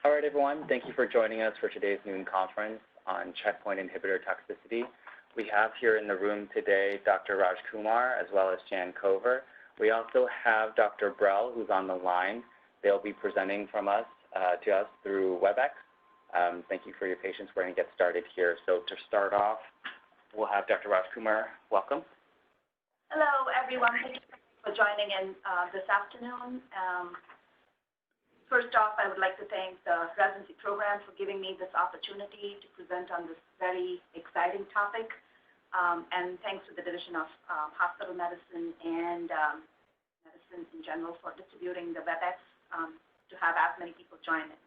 All right, everyone. Thank you for joining us for today's noon conference on checkpoint inhibitor toxicity. We have here in the room today Dr. Raj Kumar as well as Jan Cover. We also have Dr. Brell, who's on the line. They'll be presenting to us through WebEx. Thank you for your patience. We're going to get started here. So to start off, we'll have Dr. Raj Kumar. Welcome. Hello, everyone. Thank you for joining in this afternoon. First off, I would like to thank the residency program for giving me this opportunity to present on this very exciting topic. And thanks to the Division of Hospital Medicine and Medicine in general for distributing the WebEx to have as many people join in.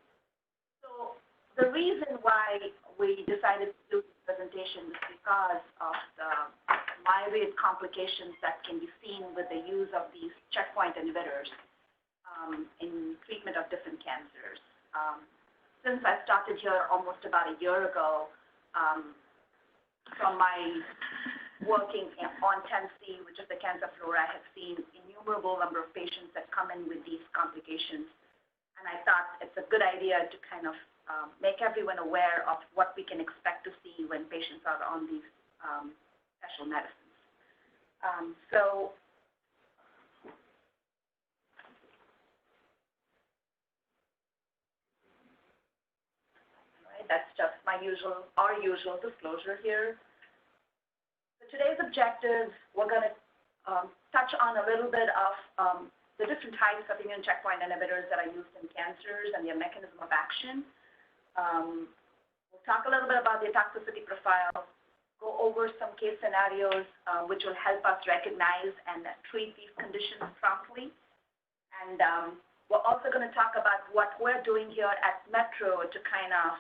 So the reason why we decided to do this presentation is because of the myriad complications that can be seen with the use of these checkpoint inhibitors in treatment of different cancers. Since I started here almost about a year ago, from my working on 10C, which is the cancer floor, I have seen innumerable number of patients that come in with these complications. And I thought it's a good idea to kind of make everyone aware of what we can expect to see when patients are on these special medicines. That's just our usual disclosure here. So today's objective, we're going to touch on a little bit of the different types of immune checkpoint inhibitors that are used in cancers and their mechanism of action. We'll talk a little bit about the toxicity profile, go over some case scenarios which will help us recognize and treat these conditions promptly. And we're also going to talk about what we're doing here at Metro to kind of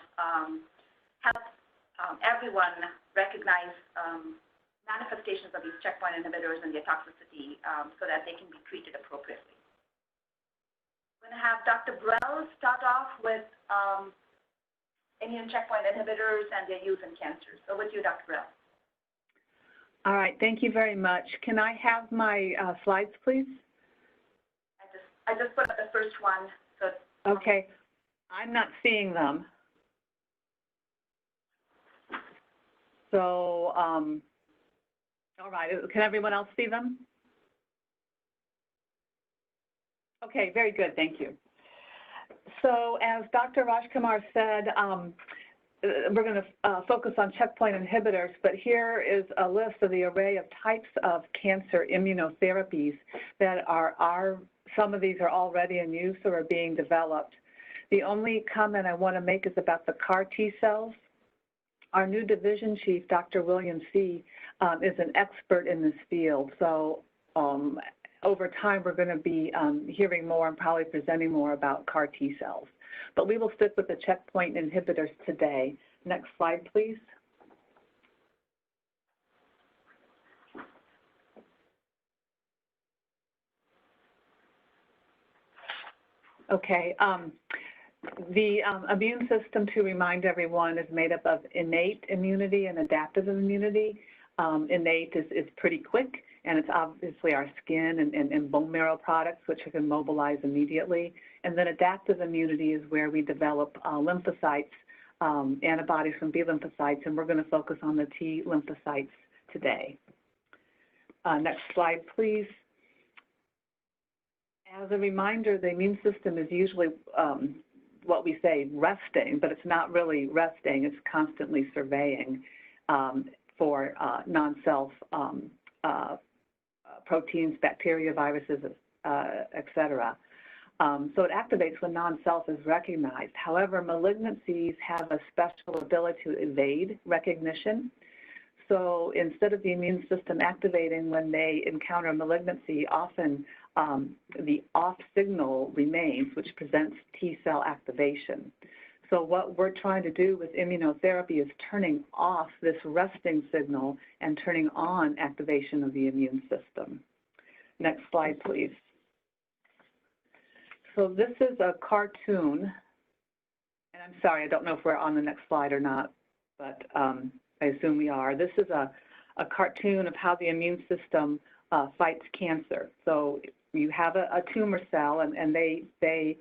help everyone recognize manifestations of these checkpoint inhibitors and their toxicity so that they can be treated appropriately. I'm going to have Dr. Brell start off with immune checkpoint inhibitors and their use in cancers. So with you, Dr. Brell. All right, thank you very much. Can I have my slides, please? I just put up the first one. So okay, I'm not seeing them. So, all right, can everyone else see them? Okay, very good, thank you. So as Dr. Rajkumar said, we're going to focus on checkpoint inhibitors, but here is a list of the array of types of cancer immunotherapies that some of these are already in use or are being developed. The only comment I want to make is about the CAR T cells. Our new division chief, Dr. William C., is an expert in this field. So over time, we're going to be hearing more and probably presenting more about CAR T cells. But we will stick with the checkpoint inhibitors today. Next slide, please. Okay, the immune system, to remind everyone, is made up of innate immunity and adaptive immunity. Innate is pretty quick, and it's obviously our skin and bone marrow products, which can mobilize immediately. And then adaptive immunity is where we develop lymphocytes, antibodies from B lymphocytes, and we're going to focus on the T lymphocytes today. Next slide, please. As a reminder, the immune system is usually what we say resting, but it's not really resting. It's constantly surveying for non-self proteins, bacteria, viruses, et cetera. So it activates when non-self is recognized. However, malignancies have a special ability to evade recognition. So instead of the immune system activating when they encounter malignancy, often the off signal remains, which presents T cell activation. So what we're trying to do with immunotherapy is turning off this resting signal and turning on activation of the immune system. Next slide, please. So this is a cartoon, and I'm sorry, I don't know if we're on the next slide or not, but I assume we are. This is a cartoon of how the immune system fights cancer. So you have a tumor cell, and they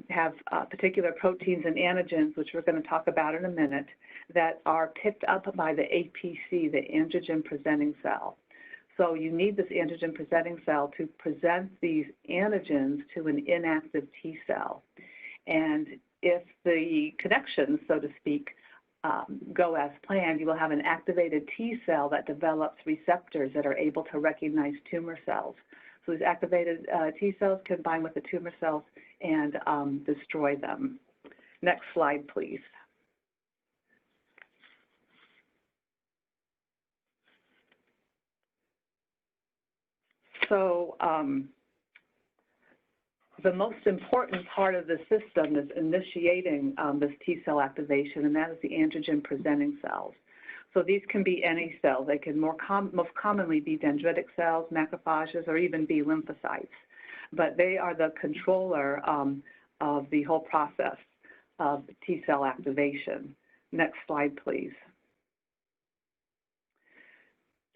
have particular proteins and antigens, which we're going to talk about in a minute, that are picked up by the APC, the antigen-presenting cell. So you need this antigen-presenting cell to present these antigens to an inactive T cell. And if the connections, so to speak, go as planned, you will have an activated T cell that develops receptors that are able to recognize tumor cells. So these activated T cells can bind with the tumor cells and destroy them. Next slide, please. So the most important part of the system is initiating this T cell activation, and that is the antigen-presenting cells. So these can be any cells. They can most commonly be dendritic cells, macrophages, or even be lymphocytes. But they are the controller of the whole process of T cell activation. Next slide, please.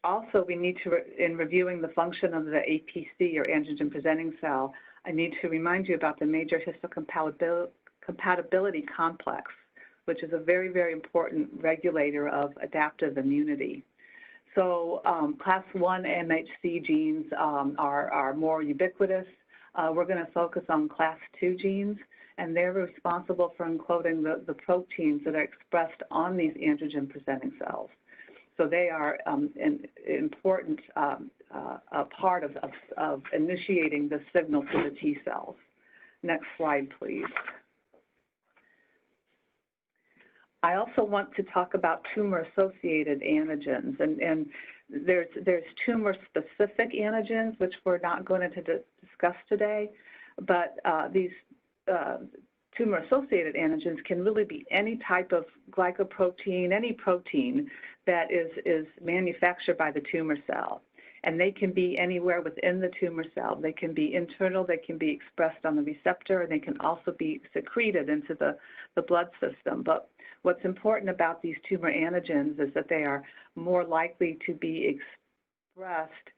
Also, we need to, in reviewing the function of the APC, or antigen-presenting cell, I need to remind you about the major histocompatibility complex, which is a very, very important regulator of adaptive immunity. So class 1 MHC genes are more ubiquitous. We're going to focus on class 2 genes, and they're responsible for encoding the proteins that are expressed on these antigen-presenting cells. So they are an important part of initiating the signal to the T cells. Next slide, please. I also want to talk about tumor-associated antigens, and there's tumor-specific antigens, which we're not going to discuss today, but these tumor-associated antigens can really be any type of glycoprotein, any protein that is manufactured by the tumor cell. And they can be anywhere within the tumor cell. They can be internal, they can be expressed on the receptor, and they can also be secreted into the blood system. But what's important about these tumor antigens is that they are more likely to be expressed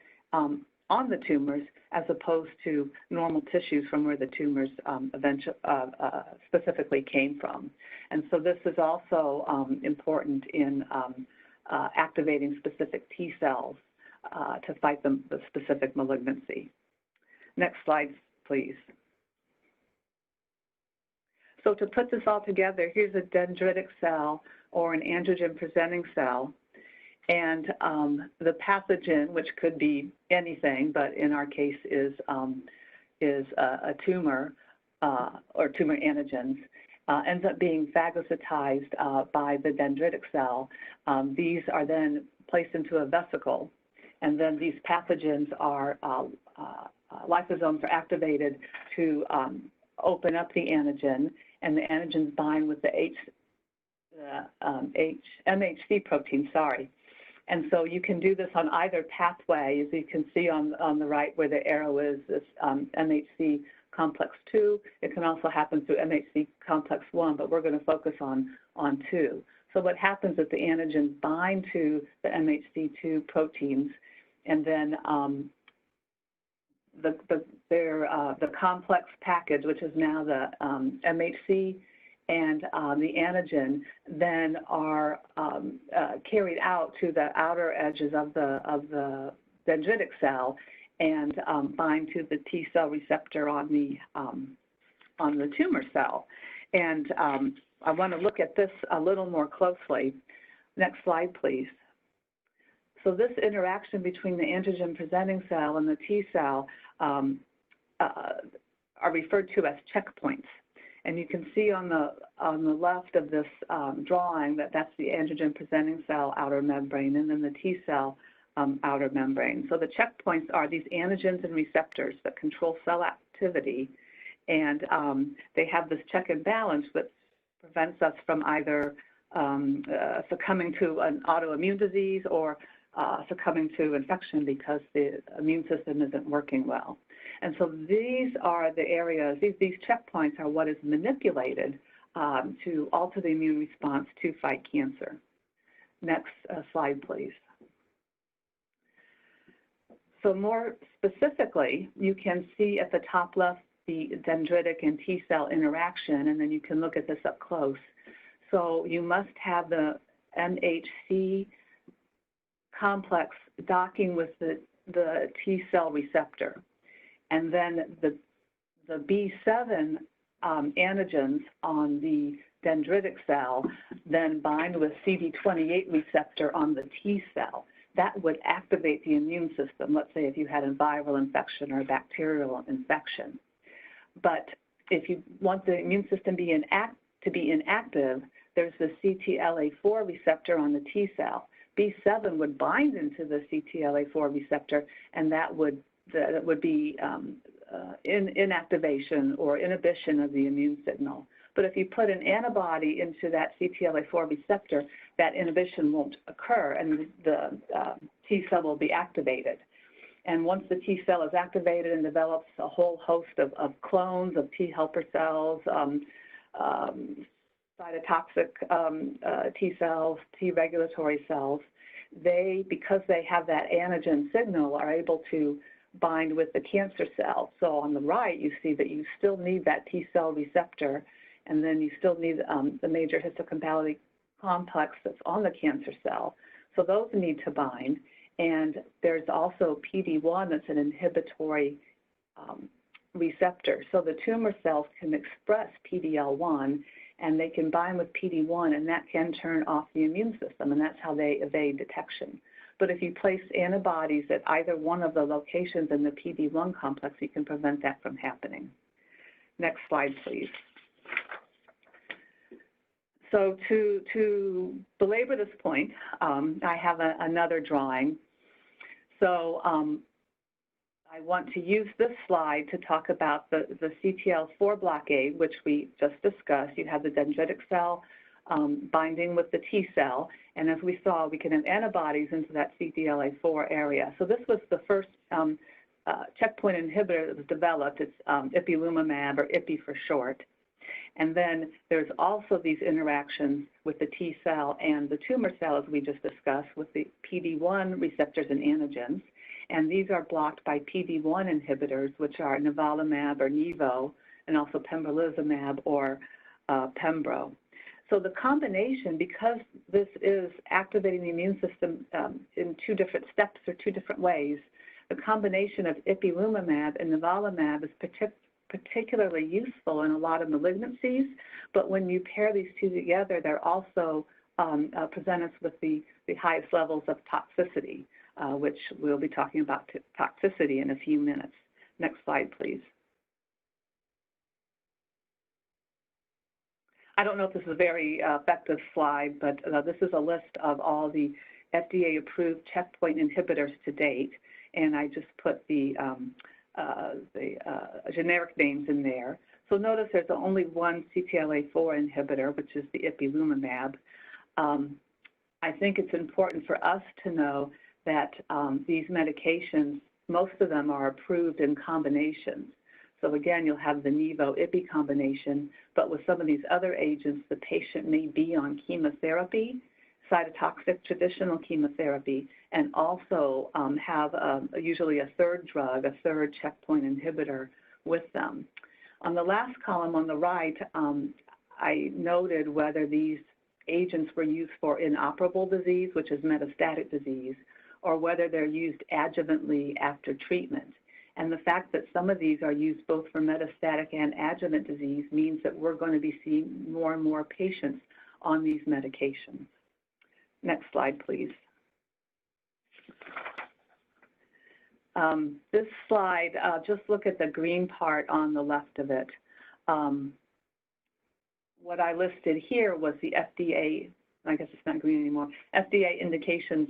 on the tumors as opposed to normal tissues from where the tumors specifically came from. And so this is also important in activating specific T cells to fight the specific malignancy. Next slide, please. So to put this all together, here's a dendritic cell or an antigen-presenting cell. And the pathogen, which could be anything, but in our case is a tumor or tumor antigens, ends up being phagocytized by the dendritic cell. These are then placed into a vesicle, and then these pathogens are, lysosomes are activated to open up the antigen, and the antigens bind with the MHC protein, And so you can do this on either pathway, as you can see on the right where the arrow is, this MHC complex 2. It can also happen through MHC complex 1, but we're going to focus on 2. So what happens is the antigens bind to the MHC2 proteins, and then the complex package, which is now the MHC and the antigen, then are carried out to the outer edges of the dendritic cell and bind to the T cell receptor on the tumor cell. And I want to look at this a little more closely. Next slide, please. So this interaction between the antigen-presenting cell and the T cell are referred to as checkpoints. And you can see on the left of this drawing that that's the antigen-presenting cell outer membrane, and then the T cell outer membrane. So the checkpoints are these antigens and receptors that control cell activity, and they have this check and balance that prevents us from either succumbing to an autoimmune disease or succumbing to infection because the immune system isn't working well. And so these are the areas, these checkpoints are what is manipulated to alter the immune response to fight cancer. Next slide, please. So more specifically, you can see at the top left the dendritic and T cell interaction, and then you can look at this up close. So you must have the MHC complex docking with the T cell receptor. And then the B7 antigens on the dendritic cell then bind with CD28 receptor on the T cell. That would activate the immune system, let's say if you had a viral infection or a bacterial infection. But if you want the immune system to be inactive, there's the CTLA4 receptor on the T cell. B7 would bind into the CTLA4 receptor, and that would be inactivation or inhibition of the immune signal. But if you put an antibody into that CTLA4 receptor, that inhibition won't occur, and the T cell will be activated. And once the T cell is activated and develops a whole host of clones of T helper cells, cytotoxic T cells, T regulatory cells, because they have that antigen signal, are able to bind with the cancer cell. So on the right, you see that you still need that T cell receptor, and then you still need the major histocompatibility complex that's on the cancer cell. So those need to bind. And there's also PD-1 that's an inhibitory receptor. So the tumor cells can express PD-L1, and they can bind with PD-1, and that can turn off the immune system, and that's how they evade detection. But if you place antibodies at either one of the locations in the PD-1 complex, you can prevent that from happening. Next slide, please. So to belabor this point, I have another drawing. So I want to use this slide to talk about the CTL4 blockade, which we just discussed. You have the dendritic cell binding with the T cell, and as we saw, we can have antibodies into that CTLA4 area. So this was the first checkpoint inhibitor that was developed. It's ipilimumab, or IPI for short. And then there's also these interactions with the T cell and the tumor cell, as we just discussed, with the PD-1 receptors and antigens. And these are blocked by PD-1 inhibitors, which are nivolumab or Nivo, and also pembrolizumab or Pembro. So the combination, because this is activating the immune system in two different steps or two different ways, the combination of ipilimumab and nivolumab is particularly useful in a lot of malignancies, but when you pair these two together, they're also present us with the highest levels of toxicity, which we'll be talking about toxicity in a few minutes. Next slide, please. I don't know if this is a very effective slide, but this is a list of all the FDA-approved checkpoint inhibitors to date, and I just put the generic names in there. So notice there's only one CTLA4 inhibitor, which is the ipilimumab. I think it's important for us to know that these medications, most of them are approved in combinations. So again, you'll have the Nivo-Ipi combination, but with some of these other agents, the patient may be on chemotherapy, cytotoxic traditional chemotherapy, and also have usually a third drug, a third checkpoint inhibitor with them. On the last column on the right, I noted whether these agents were used for inoperable disease, which is metastatic disease, or whether they're used adjuvantly after treatment. And the fact that some of these are used both for metastatic and adjuvant disease means that we're going to be seeing more and more patients on these medications. Next slide, please. This slide, just look at the green part on the left of it. What I listed here was the FDA, I guess it's not green anymore, FDA indications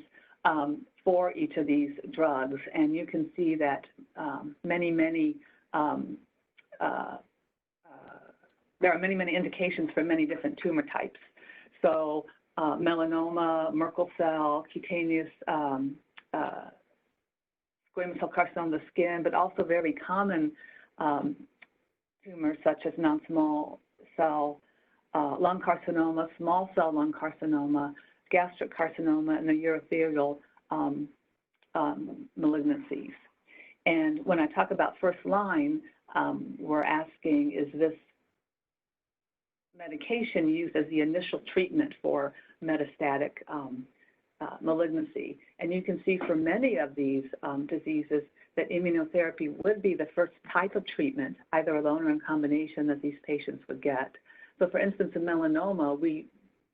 for each of these drugs, and you can see that there are many indications for many different tumor types. So melanoma, Merkel cell, cutaneous squamous cell carcinoma of the skin, but also very common tumors such as non-small cell lung carcinoma, small cell lung carcinoma, gastric carcinoma, and the urothelial malignancies. And when I talk about first line, we're asking, is this medication used as the initial treatment for metastatic malignancy? And you can see for many of these diseases that immunotherapy would be the first type of treatment, either alone or in combination, that these patients would get. So for instance, in melanoma, we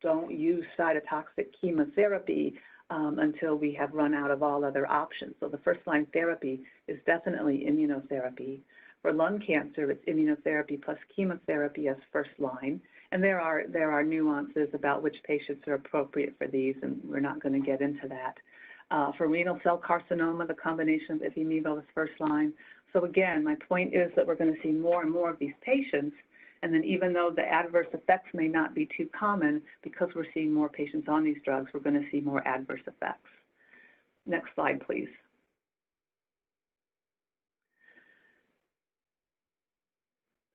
don't use cytotoxic chemotherapy until we have run out of all other options. So the first-line therapy is definitely immunotherapy. For lung cancer, it's immunotherapy plus chemotherapy as first line. And there are nuances about which patients are appropriate for these, and we're not going to get into that. For renal cell carcinoma, the combination of ipi/nivo is first line. So again, my point is that we're going to see more and more of these patients, and then even though the adverse effects may not be too common, because we're seeing more patients on these drugs, we're going to see more adverse effects. Next slide, please.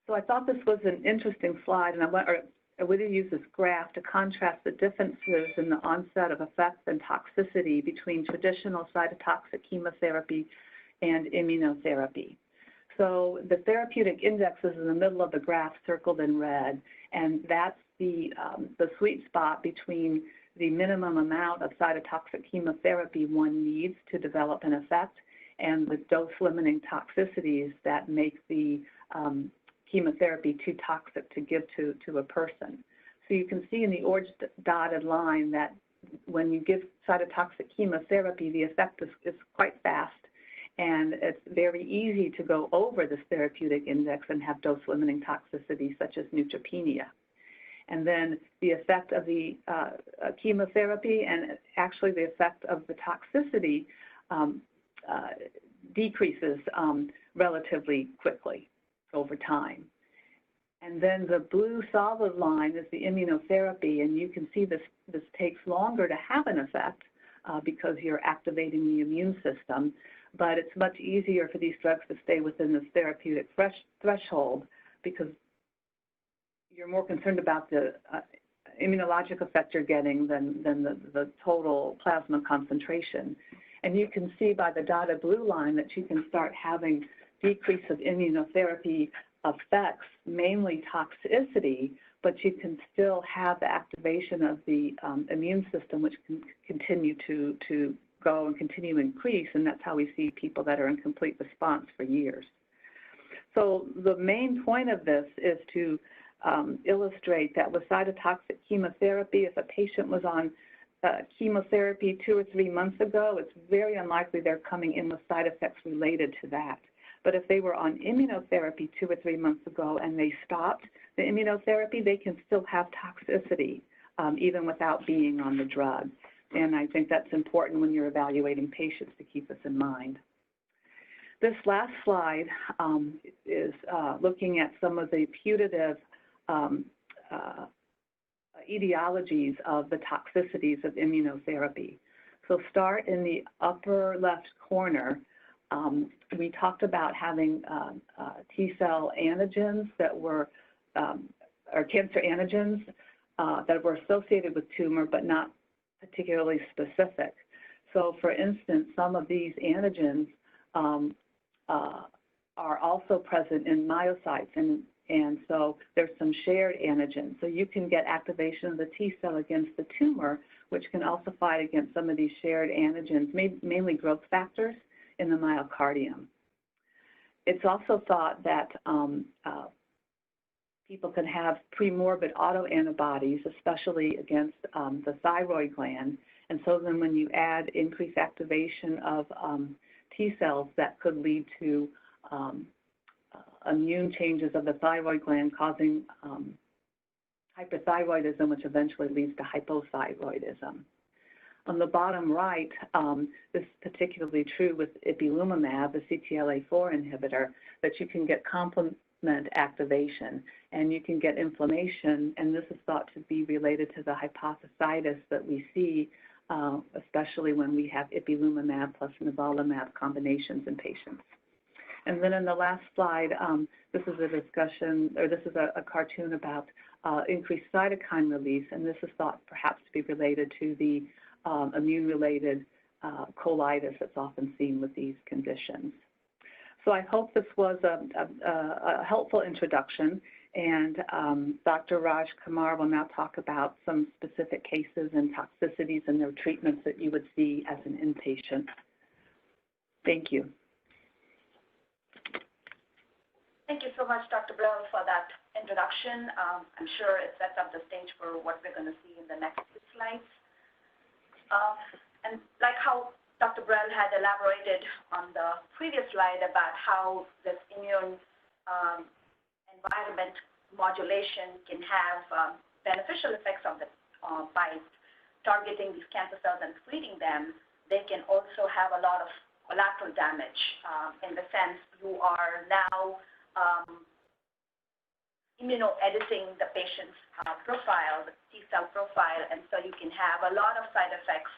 So I thought this was an interesting slide, and I would use this graph to contrast the differences in the onset of effects and toxicity between traditional cytotoxic chemotherapy and immunotherapy. So the therapeutic index is in the middle of the graph circled in red, and that's the sweet spot between the minimum amount of cytotoxic chemotherapy one needs to develop an effect and the dose-limiting toxicities that make the chemotherapy too toxic to give to a person. So you can see in the orange dotted line that when you give cytotoxic chemotherapy, the effect is quite fast, and it's very easy to go over this therapeutic index and have dose-limiting toxicity such as neutropenia. And then the effect of the chemotherapy and actually the effect of the toxicity decreases relatively quickly over time. And then the blue solid line is the immunotherapy, and you can see this takes longer to have an effect because you're activating the immune system, but it's much easier for these drugs to stay within this therapeutic threshold because you're more concerned about the immunologic effect you're getting than the total plasma concentration. And you can see by the dotted blue line that you can start having decrease of immunotherapy effects, mainly toxicity, but you can still have the activation of the immune system, which can continue to go and continue to increase, and that's how we see people that are in complete response for years. So the main point of this is to illustrate that with cytotoxic chemotherapy, if a patient was on chemotherapy 2 or 3 months ago, it's very unlikely they're coming in with side effects related to that. But if they were on immunotherapy 2 or 3 months ago and they stopped the immunotherapy, they can still have toxicity even without being on the drug. And I think that's important when you're evaluating patients to keep this in mind. This last slide is looking at some of the putative etiologies of the toxicities of immunotherapy. So start in the upper left corner. We talked about having T-cell antigens that were, or cancer antigens that were associated with tumor but not particularly specific. So for instance, some of these antigens are also present in myocytes, and so there's some shared antigens. So you can get activation of the T-cell against the tumor, which can also fight against some of these shared antigens, mainly growth factors in the myocardium. It's also thought that people can have premorbid autoantibodies, especially against the thyroid gland. And so then when you add increased activation of T cells, that could lead to immune changes of the thyroid gland causing hyperthyroidism, which eventually leads to hypothyroidism. On the bottom right, this is particularly true with ipilimumab, the CTLA-4 inhibitor, that you can get complement activation and you can get inflammation, and this is thought to be related to the hypophysitis that we see, especially when we have ipilimumab plus nivolumab combinations in patients. And then in the last slide, this is a discussion, or this is a cartoon about increased cytokine release, and this is thought perhaps to be related to the immune-related colitis that's often seen with these conditions. So I hope this was a helpful introduction, and Dr. Raj Kumar will now talk about some specific cases and toxicities and their treatments that you would see as an inpatient. Thank you. Thank you so much, Dr. Brill, for that introduction. I'm sure it sets up the stage for what we're going to see in the next few slides. And like how Dr. Brill had elaborated on the previous slide about how this immune environment modulation can have beneficial effects on the by targeting these cancer cells and treating them, they can also have a lot of collateral damage in the sense you are now immunoediting the patient's profile, the T-cell profile, and so you can have a lot of side effects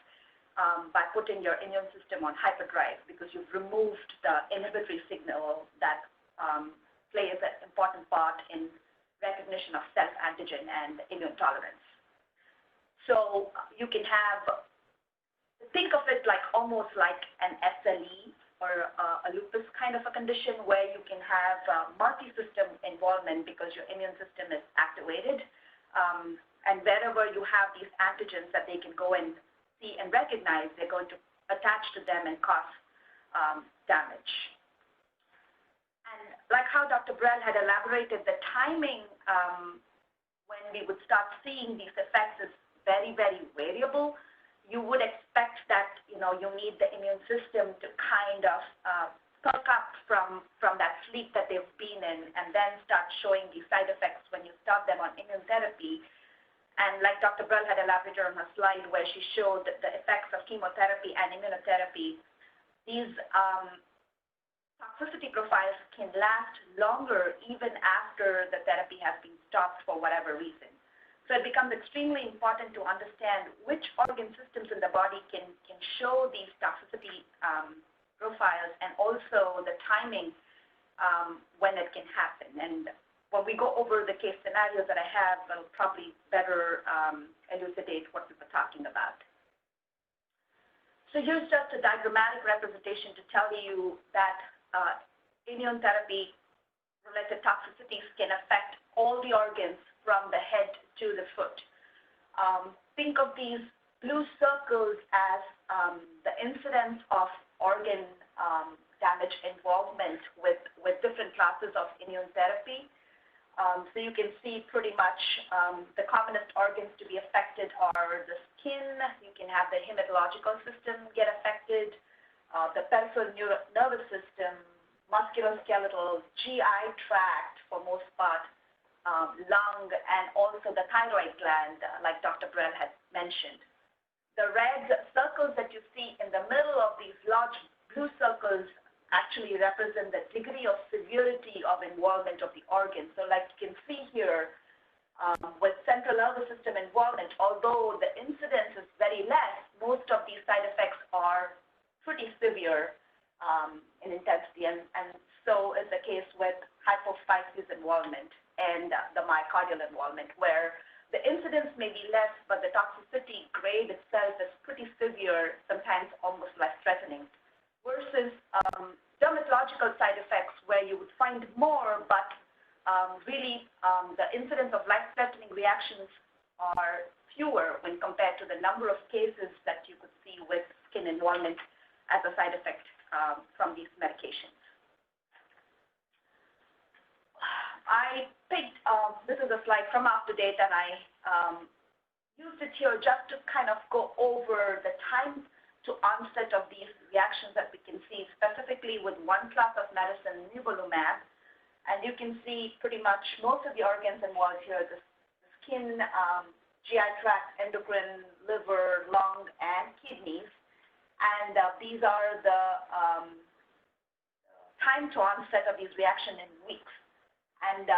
by putting your immune system on hyperdrive because you've removed the inhibitory signal that plays an important part in recognition of self-antigen and immune tolerance. So you can have, think of it like almost like an SLE or a lupus kind of a condition where you can have multi-system involvement because your immune system is activated. And wherever you have these antigens that they can go and see and recognize, they're going to attach to them and cause damage. And like how Dr. Brill had elaborated, the timing when we would start seeing these effects is very, very variable. You would expect that, you need the immune system to kind of perk up from that sleep that they've been in and then start showing these side effects when you start them on immune therapy. And like Dr. Brill had elaborated on her slide where she showed the effects of chemotherapy and immunotherapy, these toxicity profiles can last longer even after the therapy has been stopped for whatever reason. So it becomes extremely important to understand which organ systems in the body can show these toxicity profiles and also the timing when it can happen. And when we go over the case scenarios that I have, will probably better elucidate what we were talking about. So here's just a diagrammatic representation to tell you that immune therapy related toxicities can affect all the organs from the head to the foot. Think of these blue circles as the incidence of organ damage involvement with different classes of immune therapy. So you can see pretty much the commonest organs to be affected are the skin. You can have the hematological system get affected, the peripheral nervous system, musculoskeletal, GI tract for most part, lung, and also the thyroid gland, like Dr. Brill had mentioned. The red circles that you see in the middle of these large blue circles actually represent the degree of severity of involvement of the organ. So like you can see here, with central nervous system involvement, although the incidence is very less, most of these side effects are pretty severe in intensity, and so is the case with hypophysis involvement and the myocardial involvement, where the incidence may be less, but the toxicity grade itself is pretty severe, sometimes almost life-threatening, versus dermatological side effects where you would find more, but really the incidence of life-threatening reactions are fewer when compared to the number of cases that you could see with skin involvement as a side effect from these medications. I picked, this is a slide from UpToDate, and I used it here just to kind of go over the time to onset of these reactions that we can see, specifically with one class of medicine, nivolumab. And you can see pretty much most of the organs involved here, the skin, GI tract, endocrine, liver, lung, and kidneys. And these are the time to onset of these reactions in weeks. And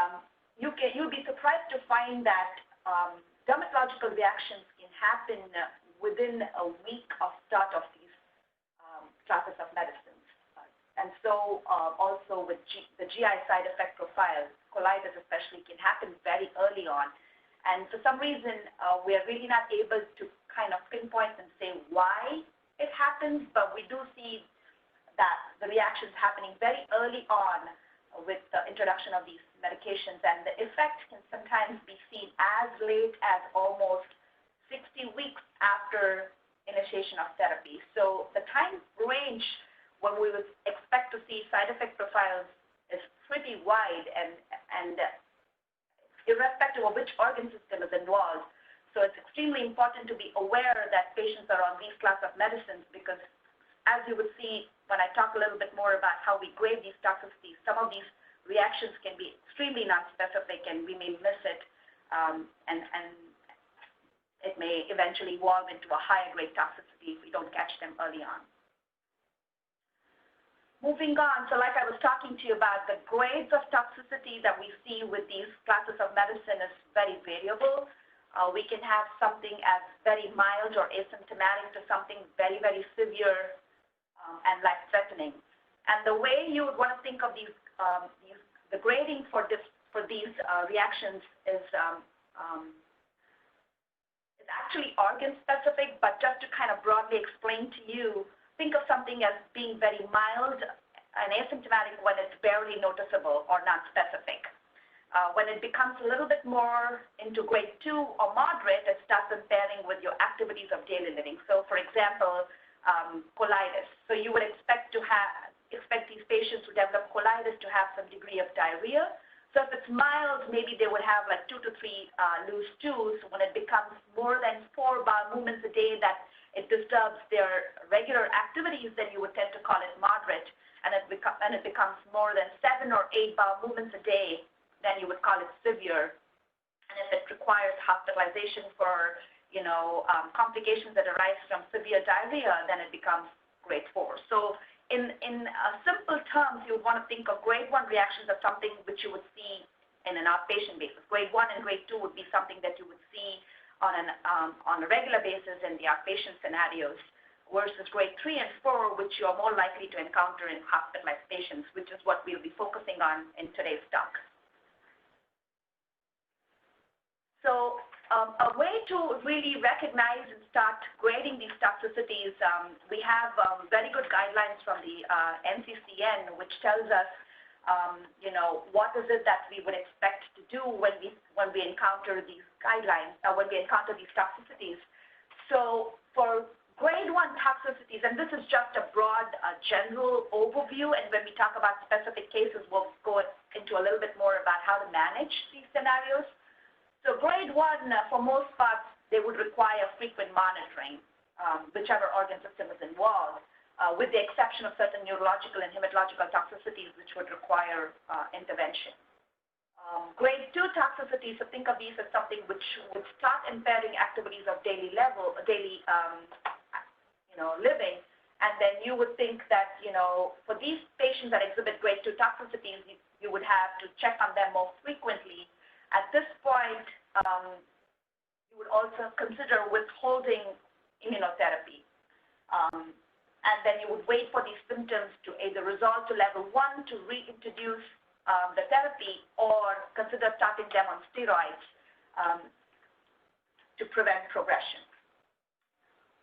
you'll be surprised to find that dermatological reactions can happen within a week of start of these classes of medicines. And so also with the GI side effect profile, colitis especially, can happen very early on. And for some reason, we are really not able to kind of pinpoint and say why it happens, but we do see that the reactions happening very early on with the introduction of these medications, and the effect can sometimes be seen as late as almost 60 weeks after initiation of therapy. So the time range when we would expect to see side effect profiles is pretty wide, and irrespective of which organ system is involved. So it's extremely important to be aware that patients are on these class of medicines, because as you would see when I talk a little bit more about how we grade these toxicities, some of these reactions can be extremely nonspecific and we may miss it, and it may eventually evolve into a higher grade toxicity if we don't catch them early on. Moving on, so like I was talking to you about, the grades of toxicity that we see with these classes of medicine is very variable. We can have something as very mild or asymptomatic to something very, very severe and life-threatening. And the way you would want to think of the grading for these reactions is actually organ-specific, but just to kind of broadly explain to you, think of something as being very mild and asymptomatic when it's barely noticeable or not specific. When it becomes a little bit more into grade 2 or moderate, it starts impairing with your activities of daily living. So, for example, colitis. So you would expect these patients who develop colitis to have some degree of diarrhea. So if it's mild, maybe they would have like 2 to 3 loose stools. When it becomes more than 4 bowel movements a day that it disturbs their regular activities, then you would tend to call it moderate. And it becomes more than 7 or 8 bowel movements a day, then you would call it severe. And if it requires hospitalization for, complications that arise from severe diarrhea, then it becomes grade 4. So in simple terms, you would want to think of grade 1 reactions as something which you would see in an outpatient basis. Grade 1 and grade 2 would be something that you would see on a regular basis in the outpatient scenarios, versus grade 3 and 4, which you are more likely to encounter in hospitalized patients, which is what we'll be focusing on in today's talk. So a way to really recognize and start grading these toxicities, we have very good guidelines from the NCCN, which tells us, what is it that we would expect to do when we encounter these guidelines, when we encounter these toxicities. So for grade 1 toxicities, and this is just a broad general overview, and when we talk about specific cases, we'll go into a little bit more about how to manage these scenarios. So grade 1, for most parts, they would require frequent monitoring, whichever organ system is involved, with the exception of certain neurological and hematological toxicities, which would require intervention. Grade 2 toxicities, so think of these as something which would start impairing activities of daily living, and then you would think that, for these patients that exhibit grade 2 toxicities, you would have to check on them more frequently. At this point, you would also consider withholding immunotherapy. And then you would wait for these symptoms to either resolve to level 1 to reintroduce the therapy, or consider starting them on steroids to prevent progression.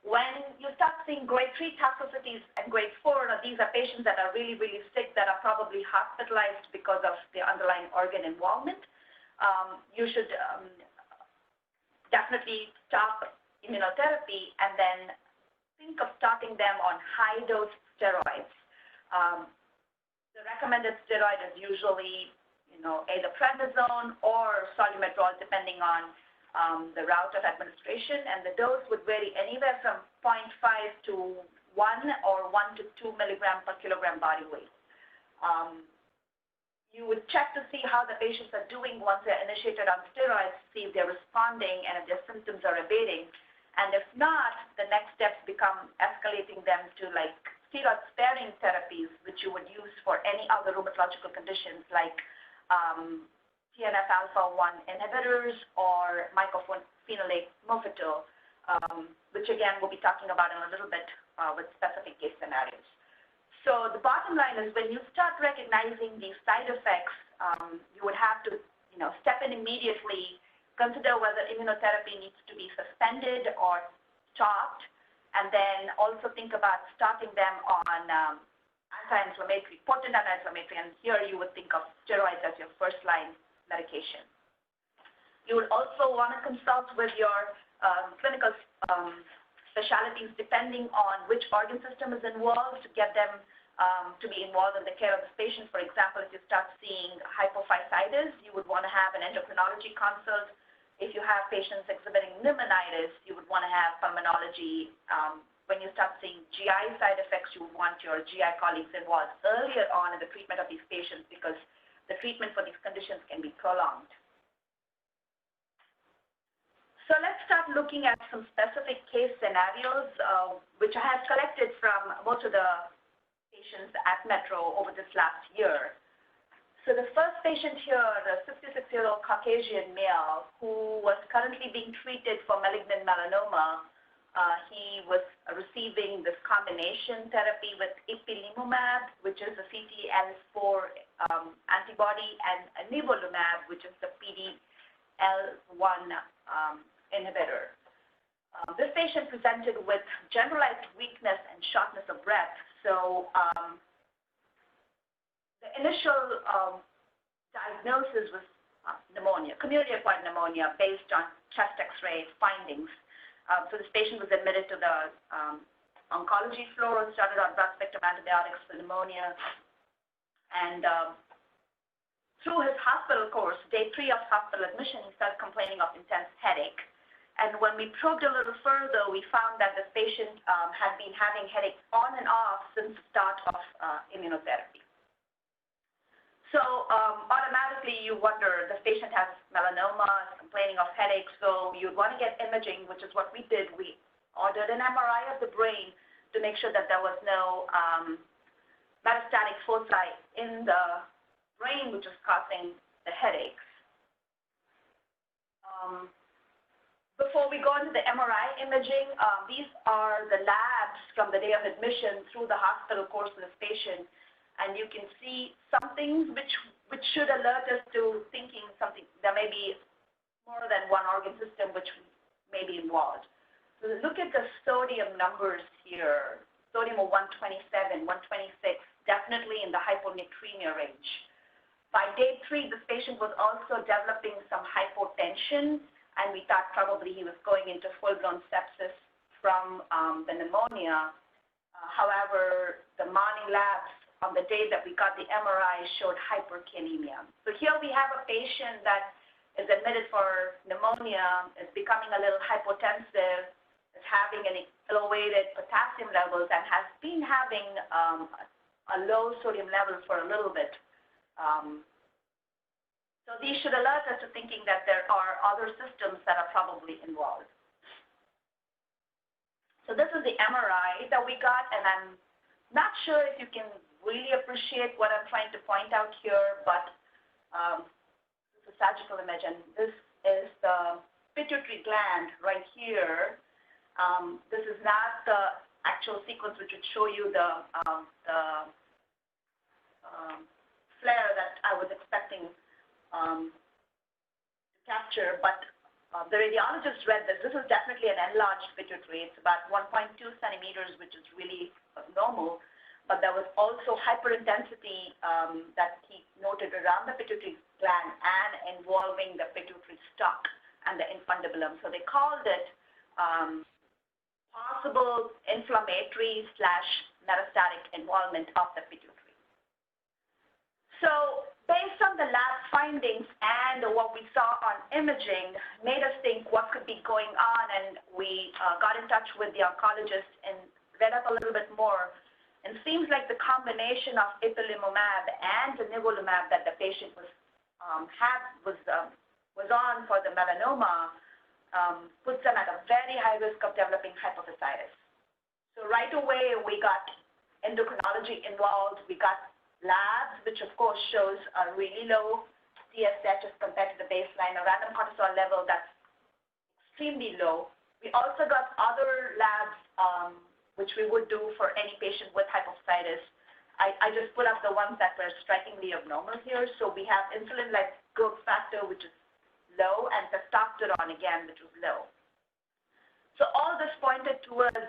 When you start seeing grade 3 toxicities and grade 4, these are patients that are really, really sick, that are probably hospitalized because of the underlying organ involvement. You should definitely stop immunotherapy and then think of starting them on high-dose steroids. The recommended steroid is usually, either prednisone or solumedrol, depending on the route of administration, and the dose would vary anywhere from 0.5 to 1 or 1 to 2 milligram per kilogram body weight. You would check to see how the patients are doing once they're initiated on steroids, see if they're responding and if their symptoms are abating. And if not, the next steps become escalating them to like steroid-sparing therapies, which you would use for any other rheumatological conditions like TNF-alpha-1 inhibitors or mycophenolate mofetil, which again we'll be talking about in a little bit with specific case scenarios. So the bottom line is, when you start recognizing these side effects, you would have to, step in immediately, consider whether immunotherapy needs to be suspended or stopped, and then also think about starting them on anti-inflammatory, potent anti-inflammatory, and here you would think of steroids as your first-line medication. You would also want to consult with your clinical specialties depending on which organ system is involved to get them to be involved in the care of this patient. For example, if you start seeing hypophysitis, you would want to have an endocrinology consult. If you have patients exhibiting pneumonitis, you would want to have pulmonology. When you start seeing GI side effects, you would want your GI colleagues involved earlier on in the treatment of these patients because the treatment for these conditions can be prolonged. So let's start looking at some specific case scenarios, which I have collected from most of the patients at Metro over this last year. So the first patient here, the 66-year-old Caucasian male who was currently being treated for malignant melanoma, he was receiving this combination therapy with ipilimumab, which is a CTLA-4 antibody, and nivolumab, which is the PD-L1 inhibitor. This patient presented with generalized weakness and shortness of breath. So the initial diagnosis was pneumonia, community-acquired pneumonia, based on chest X-ray findings. So this patient was admitted to the oncology floor and started on broad-spectrum antibiotics for pneumonia. And through his hospital course, day 3 of hospital admission, he started complaining of intense headache. And when we probed a little further, we found that this patient had been having headaches on and off since the start of immunotherapy. So automatically you wonder, this patient has melanoma, is complaining of headaches, so you'd want to get imaging, which is what we did. We ordered an MRI of the brain to make sure that there was no metastatic foci in the brain, which is causing the headaches. Before we go into the MRI imaging, these are the labs from the day of admission through the hospital course of this patient. And you can see some things which should alert us to thinking something, there may be more than one organ system which may be involved. So look at the sodium numbers here. Sodium of 127, 126, definitely in the hyponatremia range. By day 3, this patient was also developing some hypotension, and we thought probably he was going into full-blown sepsis from the pneumonia. However, the morning labs on the day that we got the MRI showed hyperkalemia. So here we have a patient that is admitted for pneumonia, is becoming a little hypotensive, is having an elevated potassium levels, and has been having a low sodium level for a little bit. So these should alert us to thinking that there are other systems that are probably involved. So this is the MRI that we got, and I'm not sure if you can really appreciate what I'm trying to point out here, but this is a sagittal image, and this is the pituitary gland right here. This is not the actual sequence which would show you the flare that I was expecting to capture, but the radiologist read this. This is definitely an enlarged pituitary. It's about 1.2 centimeters, which is really normal. But there was also hyperintensity that he noted around the pituitary gland and involving the pituitary stalk and the infundibulum. So they called it possible inflammatory / metastatic involvement of the pituitary. So based on the lab findings and what we saw on imaging, made us think what could be going on, and we got in touch with the oncologist and read up a little bit more. And it seems like the combination of ipilimumab and the nivolumab that the patient was on for the melanoma puts them at a very high risk of developing hypophysitis. So right away we got endocrinology involved. We got labs, which of course shows a really low TSH as compared to the baseline, a random cortisol level that's extremely low. We also got other labs which we would do for any patient with hypophysitis. I just put up the ones that were strikingly abnormal here. So we have insulin-like growth factor, which is low, and testosterone, again, which was low. So all this pointed towards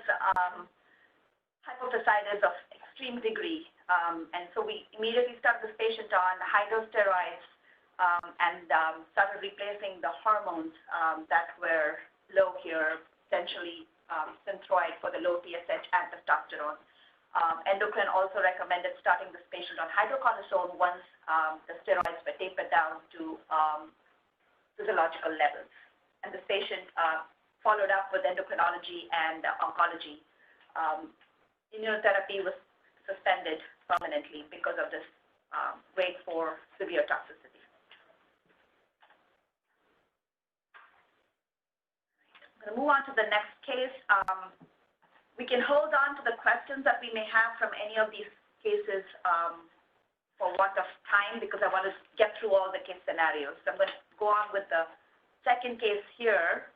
hypophysitis of extreme degree. And so we immediately started this patient on high-dose steroids and started replacing the hormones that were low here, essentially synthroid for the low TSH and testosterone. Endocrine also recommended starting this patient on hydrocortisone once the steroids were tapered down to physiological levels. And this patient followed up with endocrinology and oncology. Immunotherapy was suspended permanently because of this grade 4 severe toxicity. I'm going to move on to the next case. We can hold on to the questions that we may have from any of these cases for want of time because I want to get through all the case scenarios. So I'm going to go on with the second case here.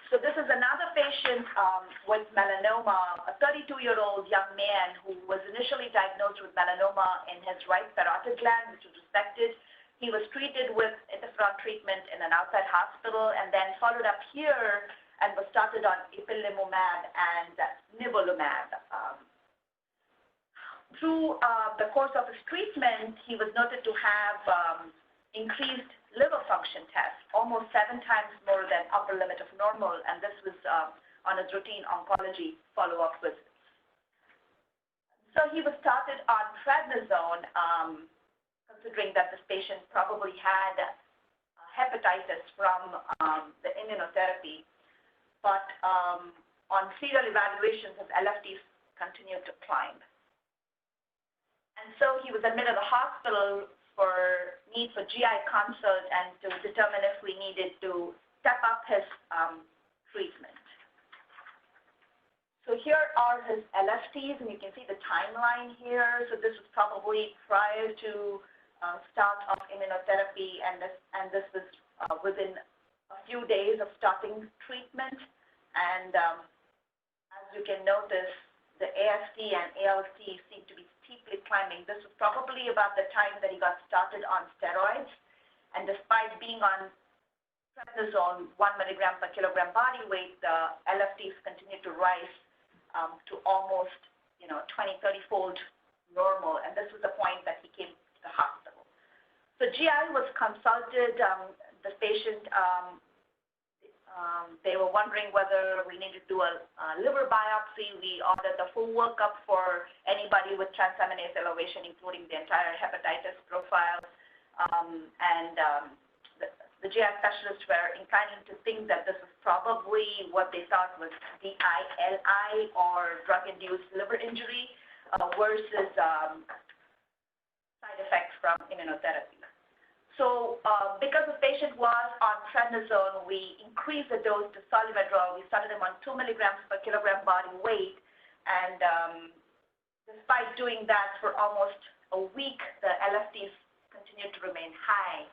So this is another patient with melanoma, a 32-year-old young man who was initially diagnosed with melanoma in his right parotid gland, which was resected. He was treated with interferon treatment in an outside hospital and then followed up here and was started on ipilimumab and nivolumab. Through the course of his treatment, he was noted to have increased liver function tests, almost 7 times more than upper limit of normal, and this was on his routine oncology follow-up visits. So he was started on prednisone, considering that this patient probably had hepatitis from the immunotherapy, but on serial evaluations, his LFTs continued to climb. And so he was admitted to the hospital for need for GI consult and to determine if we needed to step up his treatment. So here are his LFTs, and you can see the timeline here. So this was probably prior to start of immunotherapy, and this was within a few days of starting treatment. And as you can notice, the AST and ALT seem to be steeply climbing. This was probably about the time that he got started on steroids. And despite being on prednisone, 1 milligram per kilogram body weight, the LFTs continued to rise to almost, 20, 30-fold normal. And this was the point that he came to the hospital. So GI was consulted. The patient, they were wondering whether we needed to do a liver biopsy. We ordered the full workup for anybody with transaminase elevation, including the entire hepatitis profile. The GI specialists were inclining to think that this was probably what they thought was DILI or drug-induced liver injury versus side effects from immunotherapy. So because the patient was on prednisone, we increased the dose to solumedrol. We started him on 2 milligrams per kilogram body weight. And despite doing that for almost a week, the LFTs continued to remain high.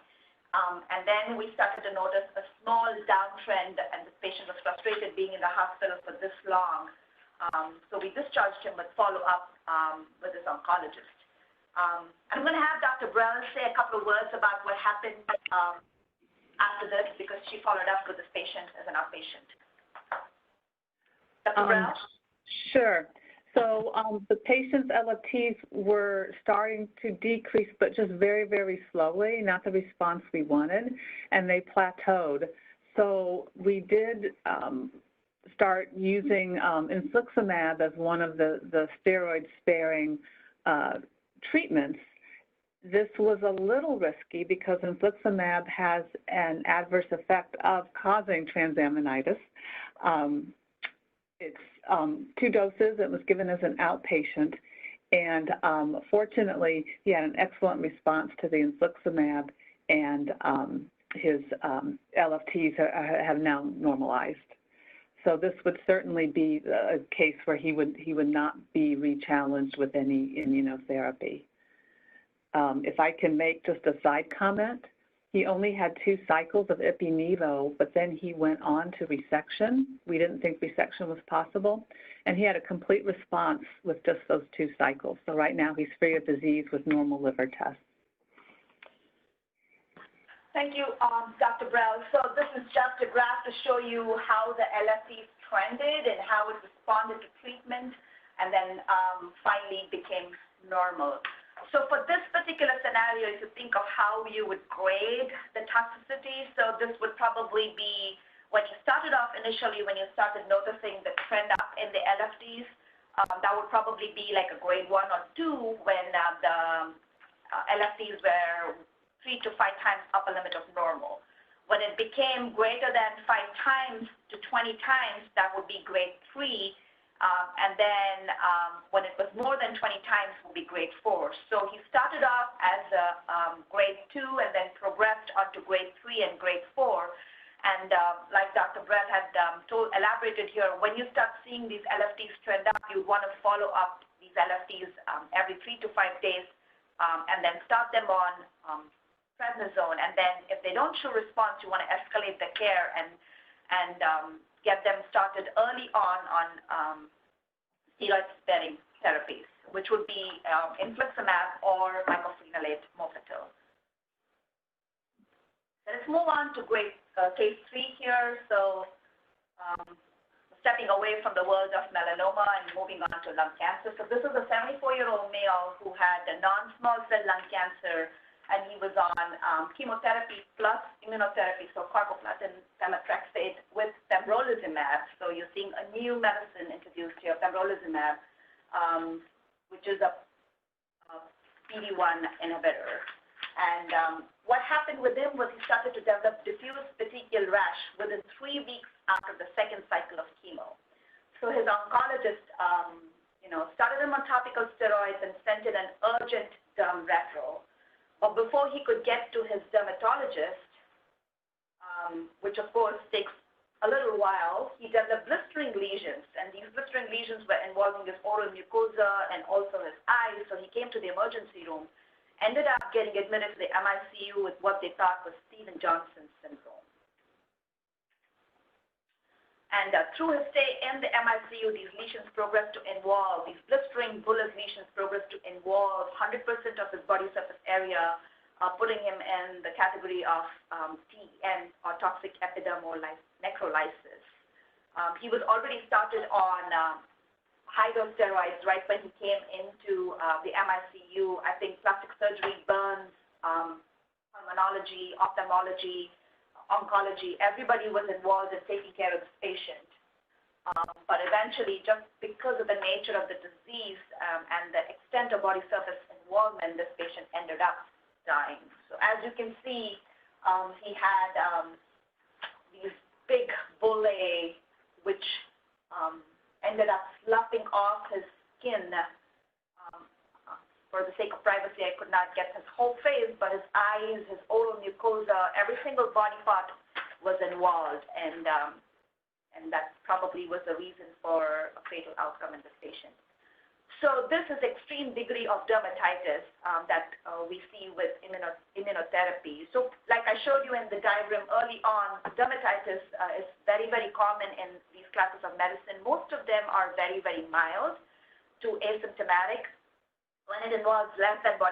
And then we started to notice a small downtrend, and the patient was frustrated being in the hospital for this long. So we discharged him with follow-up with his oncologist. I'm going to have Dr. Brell say a couple of words about what happened after this because she followed up with this patient as an outpatient. Dr. Brell? Sure. So the patient's LFTs were starting to decrease, but just very, very slowly, not the response we wanted, and they plateaued. So we did start using infliximab as one of the steroid-sparing treatments. This was a little risky because infliximab has an adverse effect of causing transaminitis. It's 2 doses. It was given as an outpatient, and fortunately, he had an excellent response to the infliximab, and his LFTs have now normalized. So this would certainly be a case where he would not be rechallenged with any immunotherapy. If I can make just a side comment, he only had 2 cycles of ipi-nivo, but then he went on to resection. We didn't think resection was possible, and he had a complete response with just those 2 cycles. So right now he's free of disease with normal liver tests. Thank you, Dr. Brell. So this is just a graph to show you how the LFTs trended and how it responded to treatment. and then finally became normal. So for this particular scenario, if you think of how you would grade the toxicity, so this would probably be when you started off initially, when you started noticing the trend up in the LFTs, that would probably be like a grade 1 or 2 when the LFTs were 3 to 5 times upper limit of normal. When it became greater than 5 times to 20 times, that would be grade 3. And then when it was more than 20 times, would be grade 4. So he started off as a grade 2 and then progressed onto grade 3 and grade 4. And like Dr. Brett had elaborated here, when you start seeing these LFTs trend up, you want to follow up these LFTs every 3 to 5 days and then start them on prednisone. And then if they don't show response, you want to escalate the care and get them started early on steroid-sparing therapies, which would be infliximab or mycophenolate mofetil. Let's move on to case 3 here. So stepping away from the world of melanoma and moving on to lung cancer. So this is a 74-year-old male who had a non-small cell lung cancer, and he was on chemotherapy plus immunotherapy, so carboplatin, pemetrexed with pembrolizumab. So you're seeing a new medicine introduced here, pembrolizumab, which is a PD-1 inhibitor. And what happened with him was he started to develop diffuse petechial rash within 3 weeks after the second cycle of chemo. So his oncologist, started him on topical steroids and sent in an urgent derm referral. But before he could get to his dermatologist, which of course takes a little while, he developed blistering lesions. And these blistering lesions were involving his oral mucosa and also his eyes. So he came to the emergency room, ended up getting admitted to the MICU with what they thought was Stevens-Johnson syndrome. And through his stay in the MICU, these lesions progressed to involve, these blistering bullous lesions progressed to involve 100% of his body surface area, putting him in the category of TEN, or toxic epidermal necrolysis. He was already started on high-dose steroids right when he came into the MICU. I think plastic surgery, burns, pulmonology, ophthalmology, oncology, everybody was involved in taking care of this patient. But eventually, just because of the nature of the disease and the extent of body surface involvement, this patient ended up dying. So as you can see, he had these big bullae, which ended up sloughing off his skin. For the sake of privacy, I could not get his whole face, but his eyes, his oral mucosa, every single body part was involved, and that probably was the reason for a fatal outcome in this patient. So this is extreme degree of dermatitis that we see with immunotherapy. So like I showed you in the diagram early on, dermatitis is very, very common in these classes of medicine. Most of them are very, very mild to asymptomatic. When it involves less than 10%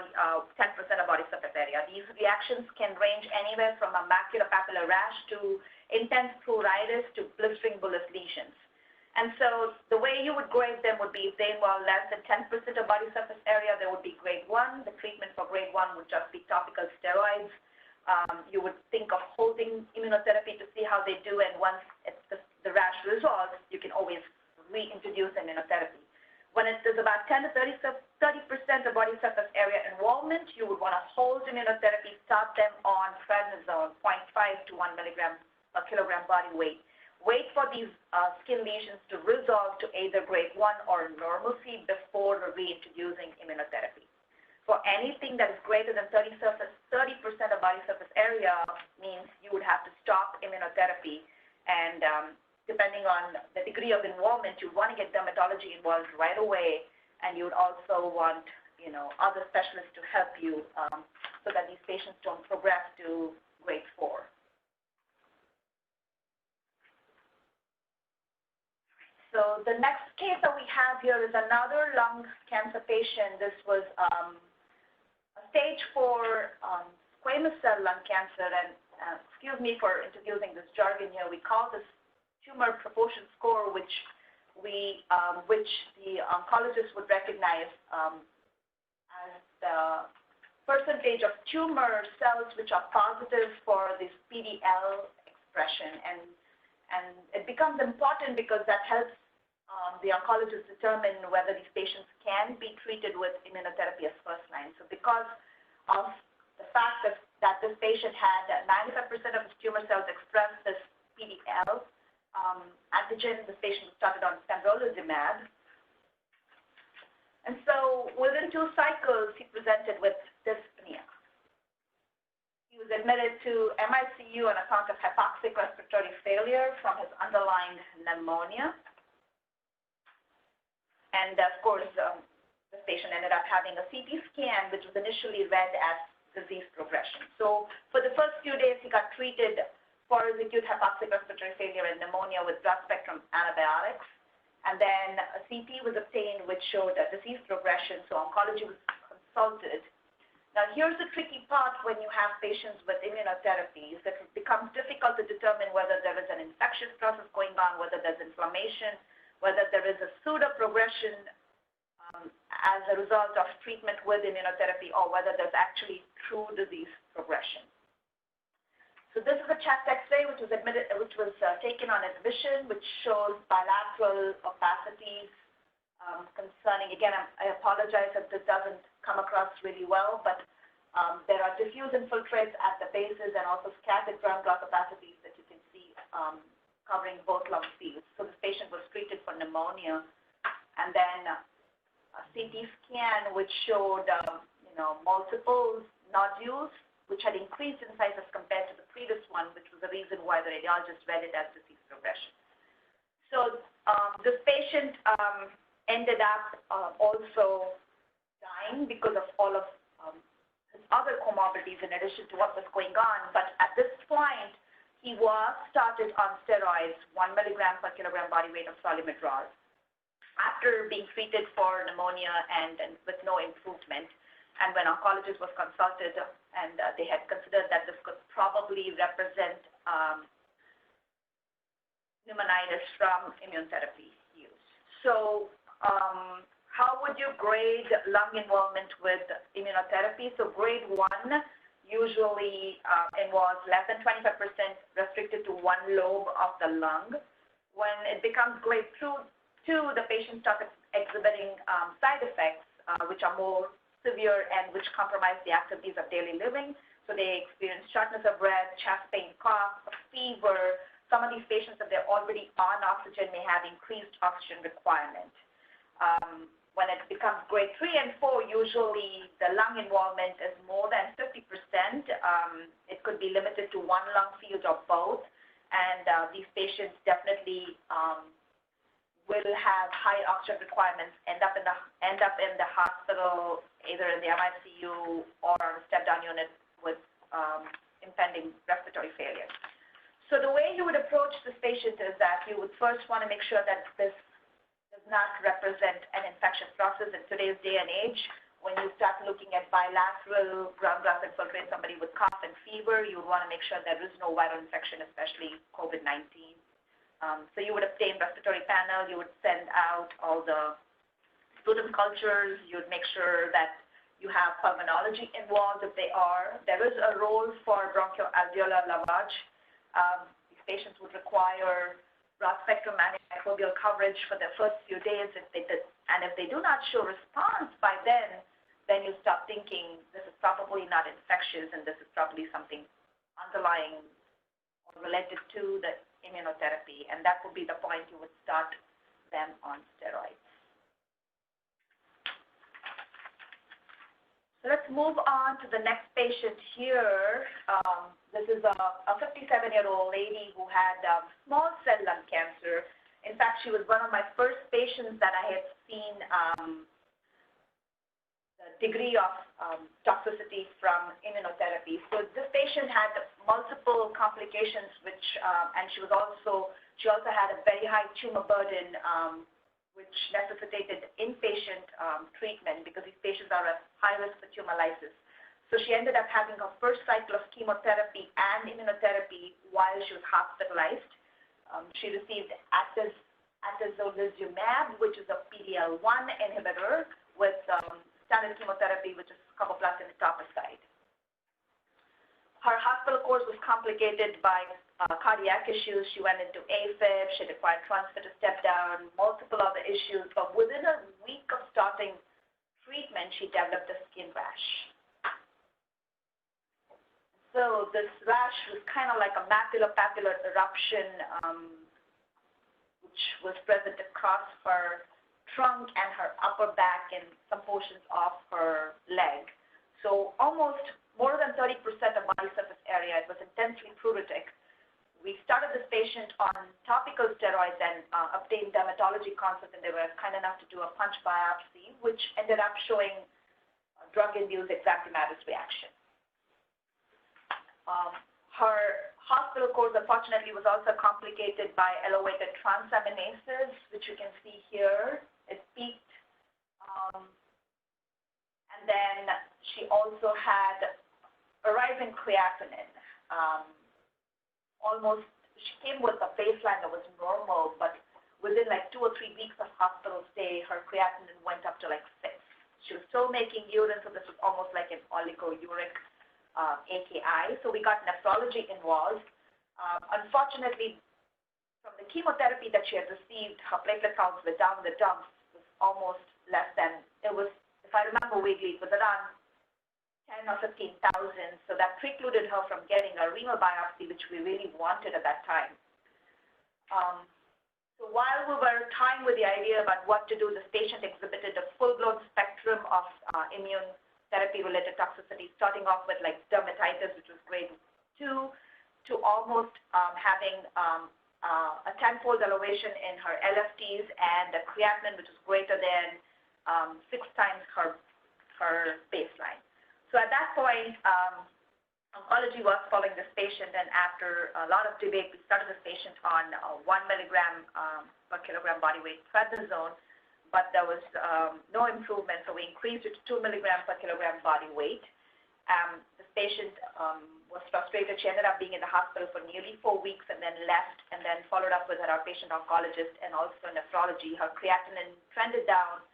of body surface area. These reactions can range anywhere from a maculopapular rash to intense pruritus to blistering bullous lesions. And so the way you would grade them would be if they involve less than 10% of body surface area, there would be grade 1. The treatment for grade 1 would just be topical steroids. You would think of holding immunotherapy to see how they do, and once the rash resolves, you can always reintroduce immunotherapy. When it is about 10 to 30% of body surface area involvement, you would want to hold immunotherapy, start them on prednisone, 0.5 to 1 milligram per kilogram body weight. Wait for these skin lesions to resolve to either grade 1 or normalcy before reintroducing immunotherapy. For anything that is greater than 30% of body surface area means you would have to stop immunotherapy, and depending on the degree of involvement, you want to get dermatology involved right away, and you would also want, other specialists to help you so that these patients don't progress to grade 4. So the next case that we have here is another lung cancer patient. This was a stage 4 squamous cell lung cancer, and excuse me for introducing this jargon here. We call this tumor proportion score, which which the oncologist would recognize as the percentage of tumor cells which are positive for this PDL expression. And it becomes important because that helps the oncologist determine whether these patients can be treated with immunotherapy as first line. So because of the fact that this patient had 95% of his tumor cells express this PDL antigen, this patient started on pembrolizumab. And so within 2 cycles, he presented with dyspnea. He was admitted to MICU on account of hypoxic respiratory failure from his underlying pneumonia. And of course, this patient ended up having a CT scan, which was initially read as disease progression. So for the first few days, he got treated for his acute hypoxic respiratory failure and pneumonia with broad-spectrum antibiotics. And then a CT was obtained, which showed a disease progression, so oncology was consulted. Now, here's the tricky part when you have patients with immunotherapies, that it becomes difficult to determine whether there is an infectious process going on, whether there's inflammation, whether there is a pseudo-progression as a result of treatment with immunotherapy, or whether there's actually true disease progression. So this is a chest X-ray which was taken on admission, which shows bilateral opacities concerning. Again, I apologize if this doesn't come across really well, but there are diffuse infiltrates at the bases and also scattered ground glass opacities that you can see covering both lung fields. So this patient was treated for pneumonia, and then a CT scan which showed multiple nodules which had increased in size as compared to the previous one, which was the reason why the radiologist read it as disease progression. So this patient ended up also dying because of all of his other comorbidities in addition to what was going on. But at this point, he was started on steroids, 1 milligram per kilogram body weight of Solimedrol, after being treated for pneumonia and with no improvement. And when oncologist was consulted, and they had considered that this could probably represent pneumonitis from immunotherapy use. So how would you grade lung involvement with immunotherapy? So grade 1 usually involves less than 25% restricted to one lobe of the lung. When it becomes grade 2, the patient starts exhibiting side effects which are more severe and which compromise the activities of daily living. So they experience shortness of breath, chest pain, cough, fever. Some of these patients, if they're already on oxygen, may have increased oxygen requirement. When it becomes grade 3 and 4, usually the lung involvement is more than 50%. It could be limited to one lung field or both. And these patients definitely will have high oxygen requirements, end up in the hospital, either in the MICU or on a step-down unit with impending respiratory failure. So the way you would approach this patient is that you would first want to make sure that this does not represent an infectious process. In today's day and age, when you start looking at bilateral ground glass infiltrate, somebody with cough and fever, you would want to make sure there is no viral infection, especially COVID-19. So you would obtain respiratory panel, you would send out all the sputum cultures, you would make sure that you have pulmonology involved if they are. There is a role for bronchoalveolar lavage. These patients would require broad-spectrum antimicrobial coverage for the first few days. If they do not show response by then you start thinking this is probably not infectious and this is probably something underlying or related to the immunotherapy, and that would be the point you would start them on steroids. So let's move on to the next patient here. This is a 57-year-old lady who had small cell lung cancer. In fact, she was one of my first patients that I had seen the degree of toxicity from immunotherapy. So this patient had multiple complications, and she also had a very high tumor burden, which necessitated inpatient treatment because these patients are at high risk for tumor lysis. So she ended up having her first cycle of chemotherapy and immunotherapy while she was hospitalized. She received active atezolizumab, which is a PD-L1 inhibitor, with standard chemotherapy, which is carboplatin etoposide. Her hospital course was complicated by cardiac issues. She went into AFib. She required transfer to step down, multiple other issues. But within a week of starting treatment, she developed a skin rash. So this rash was kind of like a maculopapular eruption, which was present across her trunk and her upper back and some portions of her leg. So almost more than 30% of body surface area. It was intensely pruritic. We started this patient on topical steroids and obtained dermatology consult, and they were kind enough to do a punch biopsy, which ended up showing drug-induced exantematis reaction. Her hospital course, unfortunately, was also complicated by elevated transaminases, which you can see here. It peaked. And then she also had a rise in creatinine. She came with a baseline that was normal, but within like 2 or 3 weeks of hospital stay, her creatinine went up to like 6. She was still making urine, so this was almost like an oligouric AKI. So we got nephrology involved. Unfortunately, from the chemotherapy that she had received, her platelet counts were down in the dumps. It was almost less than, it was, if I remember vaguely, it was around 10 or 15,000, so that precluded her from getting a renal biopsy, which we really wanted at that time. So while we were toying with the idea about what to do, this patient exhibited a full-blown spectrum of immune therapy-related toxicity, starting off with like dermatitis, which was grade 2, to almost having a tenfold elevation in her LFTs and a creatinine, which is greater than 6 times her baseline. So at that point, oncology was following this patient, and after a lot of debate, we started this patient on 1 milligram per kilogram body weight prednisone, but there was no improvement, so we increased it to 2 milligrams per kilogram body weight. This patient was frustrated. She ended up being in the hospital for nearly 4 weeks and then left, and then followed up with her outpatient oncologist and also nephrology. Her creatinine trended down,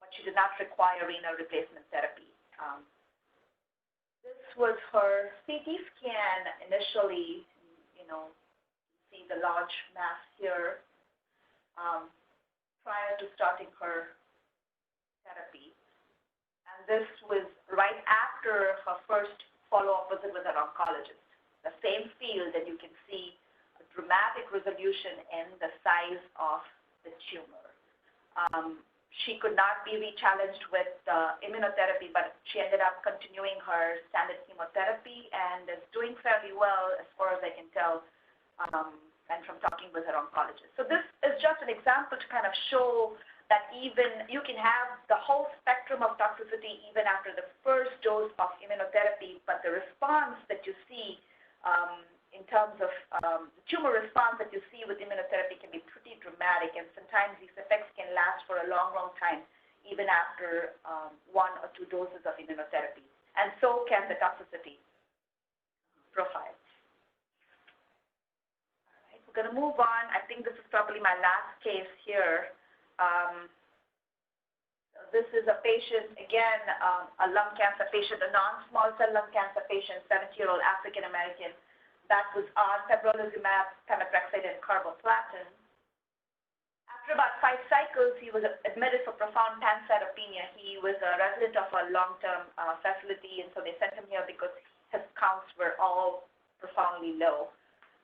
but she did not require renal replacement therapy. This was her CT scan initially. You see the large mass here prior to starting her therapy. And this was right after her first follow-up visit with her oncologist. The same field, and you can see a dramatic resolution in the size of the tumor. She could not be re-challenged with immunotherapy, but she ended up continuing her standard chemotherapy and is doing fairly well as far as I can tell, and from talking with her oncologist. So this is just an example to kind of show that even you can have the whole spectrum of toxicity even after the first dose of immunotherapy, but the response that you see in terms of the tumor response that you see with immunotherapy can be pretty dramatic, and sometimes these effects can last for a long, long time, even after 1 or 2 doses of immunotherapy. And so can the toxicity profile. All right, we're going to move on. I think this is probably my last case here. This is a patient, again, a lung cancer patient, a non-small cell lung cancer patient, 70-year-old African-American, that was on pembrolizumab, pemetrexed, and carboplatin. After about 5 cycles, he was admitted for profound pancytopenia. He was a resident of a long-term facility, and so they sent him here because his counts were all profoundly low.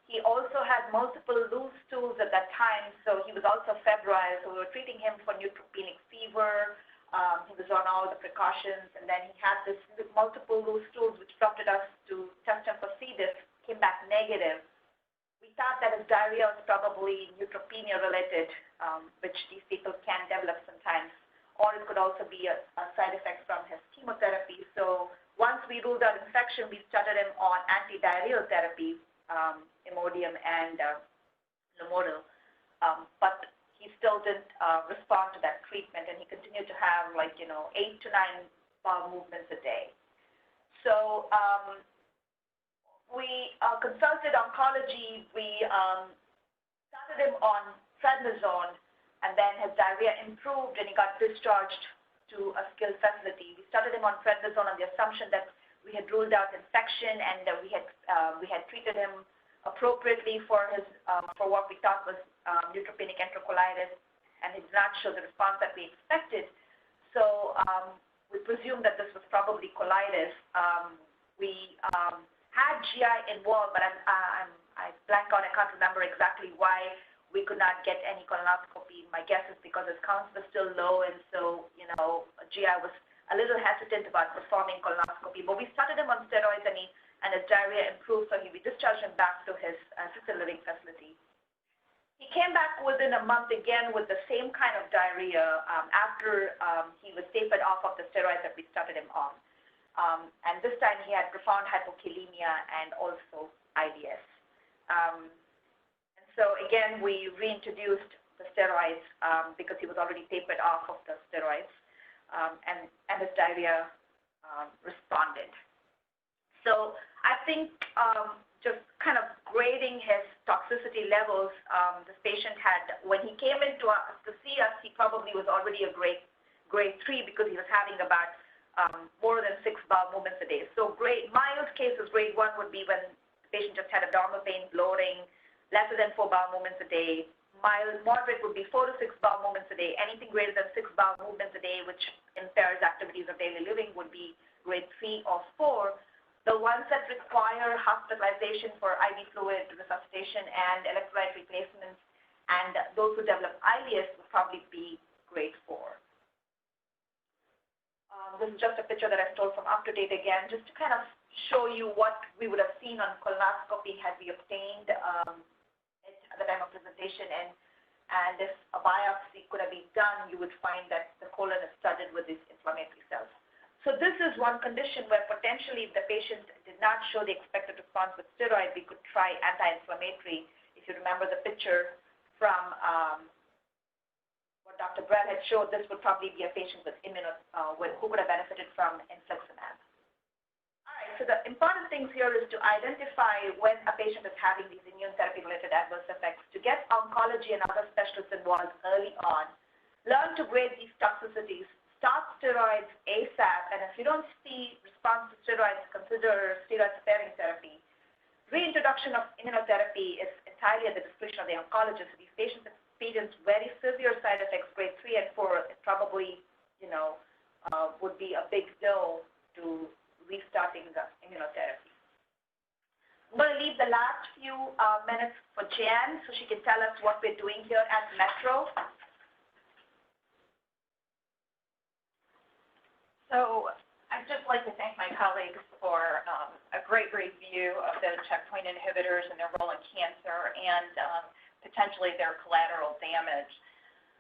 He also had multiple loose stools at that time, so he was also febrile, so we were treating him for neutropenic fever. He was on all the precautions, and then he had this multiple loose stools, which prompted us to test him for C. diff, came back negative. We thought that his diarrhea was probably neutropenia related, which these people can develop sometimes, or it could also be a side effect from his chemotherapy. So once we ruled out infection, we started him on anti-diarrheal therapy, Imodium and Lomotil, but he still didn't respond to that treatment, and he continued to have 8 to 9 bowel movements a day. So we consulted oncology. We started him on prednisone, and then his diarrhea improved and he got discharged to a skilled facility. We started him on prednisone on the assumption that we had ruled out infection and that we had treated him appropriately for his for what we thought was neutropenic enterocolitis, and he did not show the response that we expected. So we presumed that this was probably colitis. We had GI involved, but I blanked out. I can't remember exactly why we could not get any colonoscopy. My guess is because his counts were still low, and so, GI was a little hesitant about performing colonoscopy. But we started him on steroids, and his diarrhea improved, so we discharged him back to his assisted living facility. He came back within a month again with the same kind of diarrhea after he was tapered off of the steroids that we started him on. And this time he had profound hypokalemia and also IBS. So again, we reintroduced the steroids because he was already tapered off of the steroids, and his diarrhea responded. So I think just kind of grading his toxicity levels, this patient had, when he came in to see us, he probably was already a grade 3 because he was having about more than 6 bowel movements a day. So mild cases, grade 1 would be when the patient just had abdominal pain, bloating, lesser than 4 bowel movements a day. Moderate would be 4 to 6 bowel movements a day. Anything greater than 6 bowel movements a day, which impairs activities of daily living, would be grade 3 or 4. The ones that require hospitalization for IV fluid resuscitation and electrolyte replacements, and those who develop IBS would probably be grade 4. This is just a picture that I stole from UpToDate again, just to kind of show you what we would have seen on colonoscopy had we obtained at the time of presentation, and if a biopsy could have been done, you would find that the colon is studded with these inflammatory cells. So this is one condition where potentially if the patient did not show the expected response with steroid, we could try anti-inflammatory. If you remember the picture from what Dr. Brad had showed, this would probably be a patient with who would have benefited from infliximab. So the important things here is to identify when a patient is having these immune therapy-related adverse effects, to get oncology and other specialists involved early on, learn to grade these toxicities, start steroids ASAP, and if you don't see response to steroids, consider steroid-sparing therapy. Reintroduction of immunotherapy is entirely at the discretion of the oncologist. If these patients experience very severe side effects, grade 3 and 4, it probably, would be a big no to restarting the immunotherapy. I'm going to leave the last few minutes for Jan so she can tell us what we're doing here at Metro. So I'd just like to thank my colleagues for a great review of the checkpoint inhibitors and their role in cancer and potentially their collateral damage.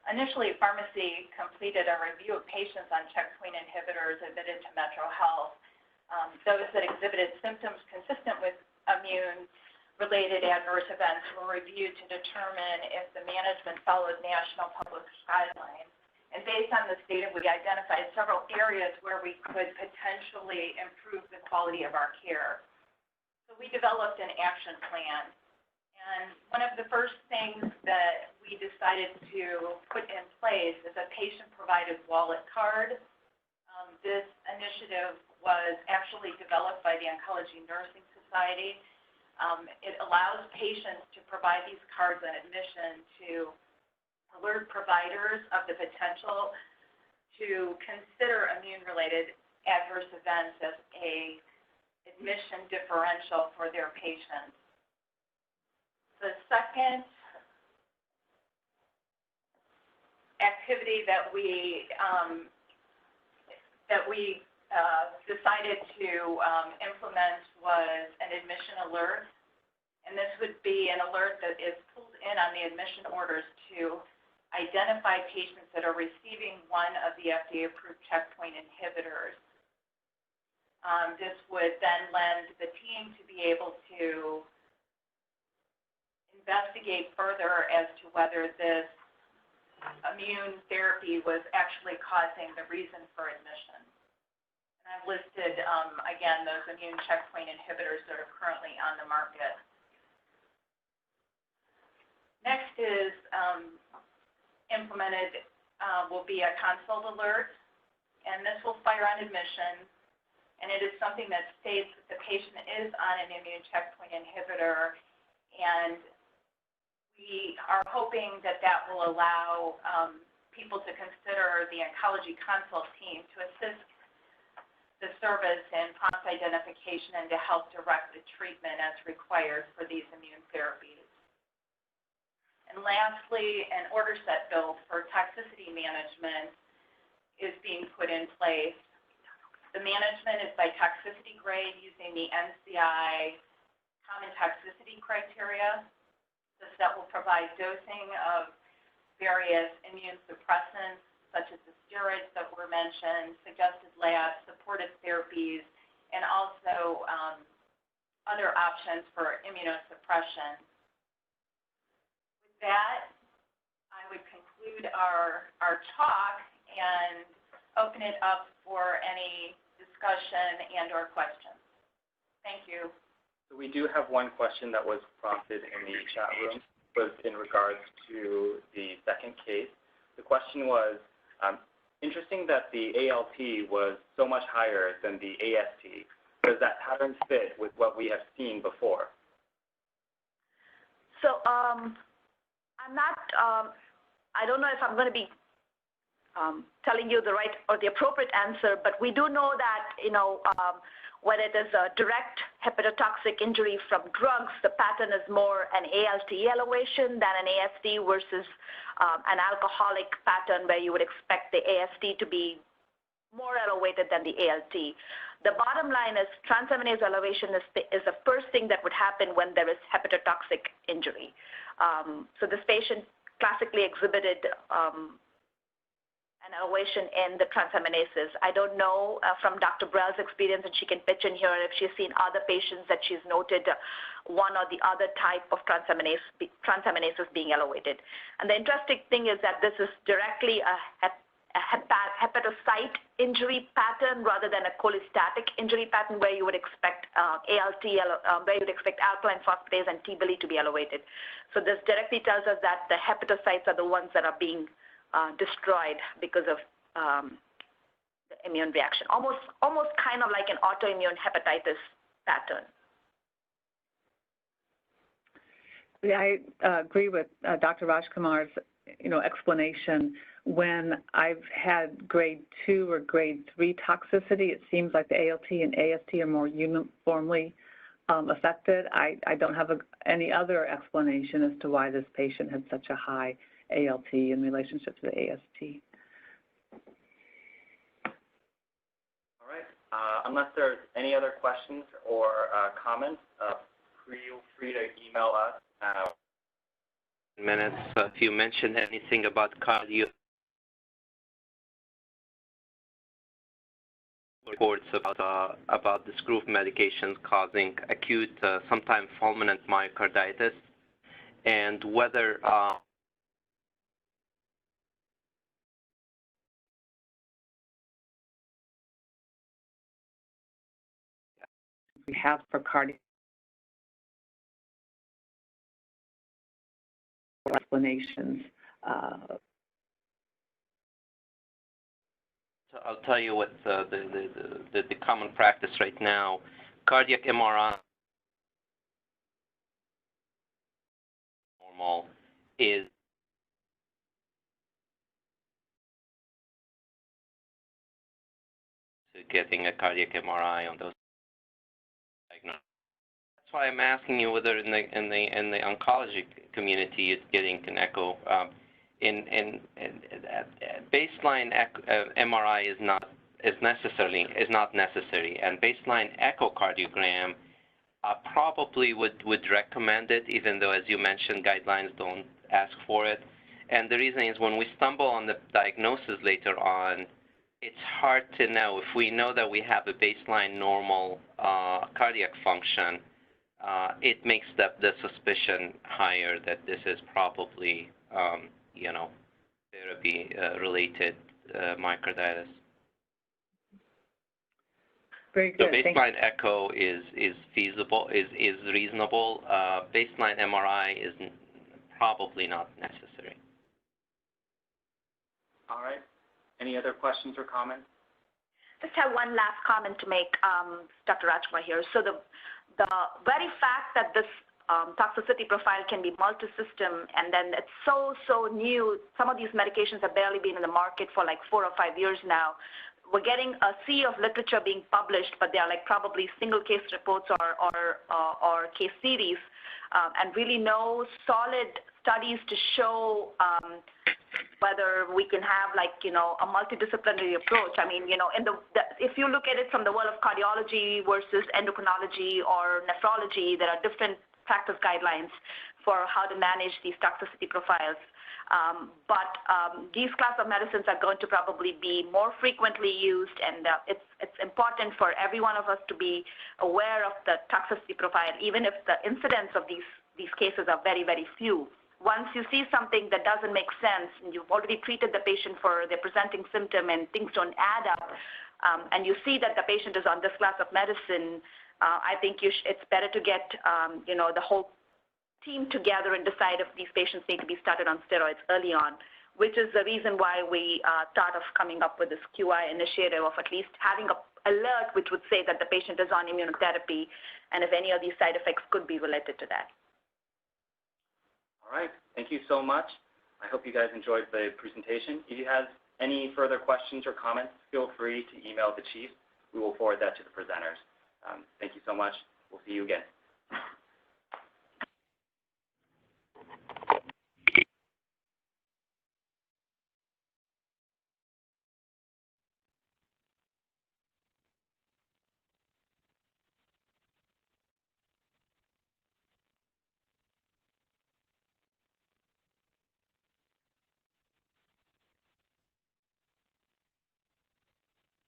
Initially, pharmacy completed a review of patients on checkpoint inhibitors admitted to Metro Health. Those that exhibited symptoms consistent with immune-related adverse events were reviewed to determine if the management followed national public guidelines. And based on this data, we identified several areas where we could potentially improve the quality of our care. So we developed an action plan. And one of the first things that we decided to put in place is a patient-provided wallet card. This initiative was actually developed by the Oncology Nursing Society. It allows patients to provide these cards on admission to alert providers of the potential to consider immune-related adverse events as a admission differential for their patients. The second activity that we decided to implement was an admission alert, and this would be an alert that is pulled in on the admission orders to identify patients that are receiving one of the FDA-approved checkpoint inhibitors. This would then lend the team to be able to investigate further as to whether this immune therapy was actually causing the reason for admission. And I've listed, again, those immune checkpoint inhibitors that are currently on the market. Next is implemented will be a consult alert, and this will fire on admission, and it is something that states that the patient is on an immune checkpoint inhibitor, and we are hoping that that will allow people to consider the oncology consult team to assist the service in prompt identification and to help direct the treatment as required for these immune therapies. And lastly, an order set bill for toxicity management is being put in place. The management is by toxicity grade using the NCI common toxicity criteria. This that will provide dosing of various immune suppressants, such as the steroids that were mentioned, suggested labs, supportive therapies, and also other options for immunosuppression. With that, I would conclude our talk and open it up for any discussion and or questions. Thank you. So we do have one question that was prompted in the chat room, was in regards to the second case. The question was, interesting that the ALT was so much higher than the AST. Does that pattern fit with what we have seen before? So I'm not, I don't know if I'm going to be telling you the right or the appropriate answer, but we do know that, when it is a direct hepatotoxic injury from drugs, the pattern is more an ALT elevation than an AST versus an alcoholic pattern where you would expect the AST to be more elevated than the ALT. The bottom line is transaminase elevation is the first thing that would happen when there is hepatotoxic injury. So this patient classically exhibited an elevation in the transaminases. I don't know from Dr. Brell's experience, and she can pitch in here if she's seen other patients that she's noted one or the other type of transaminases being elevated. And the interesting thing is that this is directly a hepatocyte injury pattern rather than a cholestatic injury pattern where you would expect ALT, where you would expect alkaline phosphatase and T-bili to be elevated. So this directly tells us that the hepatocytes are the ones that are being destroyed because of the immune reaction, almost kind of like an autoimmune hepatitis pattern. Yeah, I agree with Dr. Rajkumar's, explanation. When I've had grade 2 or grade 3 toxicity, it seems like the ALT and AST are more uniformly affected. I don't have any other explanation as to why this patient had such a high ALT in relationship to the AST. All right. Unless there's any other questions or comments, feel free to email us. Minutes. If you mentioned anything about cardio reports about this group of medications causing acute, sometimes fulminant myocarditis, and whether we have for cardiac explanations. So I'll tell you what the common practice right now. Cardiac MRI normal is getting a cardiac MRI on those diagnoses. That's why I'm asking you whether in the oncology community you're getting an echo. Baseline MRI is not necessary, and baseline echocardiogram probably would recommend it, even though, as you mentioned, guidelines don't ask for it. And the reason is when we stumble on the diagnosis later on, it's hard to know. If we know that we have a baseline normal cardiac function, it makes the suspicion higher that this is probably therapy-related myocarditis. Very good. So baseline echo is feasible, is reasonable. Baseline MRI is probably not necessary. All right. Any other questions or comments? Just have one last comment to make, Dr. Rajkumar here. So the very fact that this toxicity profile can be multi-system, and then it's so new. Some of these medications have barely been in the market for like 4 or 5 years now. We're getting a sea of literature being published, but they are like probably single case reports or case series, and really no solid studies to show whether we can have like, a multidisciplinary approach. I mean, if you look at it from the world of cardiology versus endocrinology or nephrology, there are different practice guidelines for how to manage these toxicity profiles. But these class of medicines are going to probably be more frequently used, and it's important for every one of us to be aware of the toxicity profile, even if the incidence of these cases are very, very few. Once you see something that doesn't make sense, and you've already treated the patient for their presenting symptom and things don't add up, and you see that the patient is on this class of medicine, I think it's better to get, the whole team together and decide if these patients need to be started on steroids early on, which is the reason why we thought of coming up with this QI initiative of at least having an alert which would say that the patient is on immunotherapy and if any of these side effects could be related to that. All right. Thank you so much. I hope you guys enjoyed the presentation. If you have any further questions or comments, feel free to email the chief. We will forward that to the presenters. Thank you so much. We'll see you again.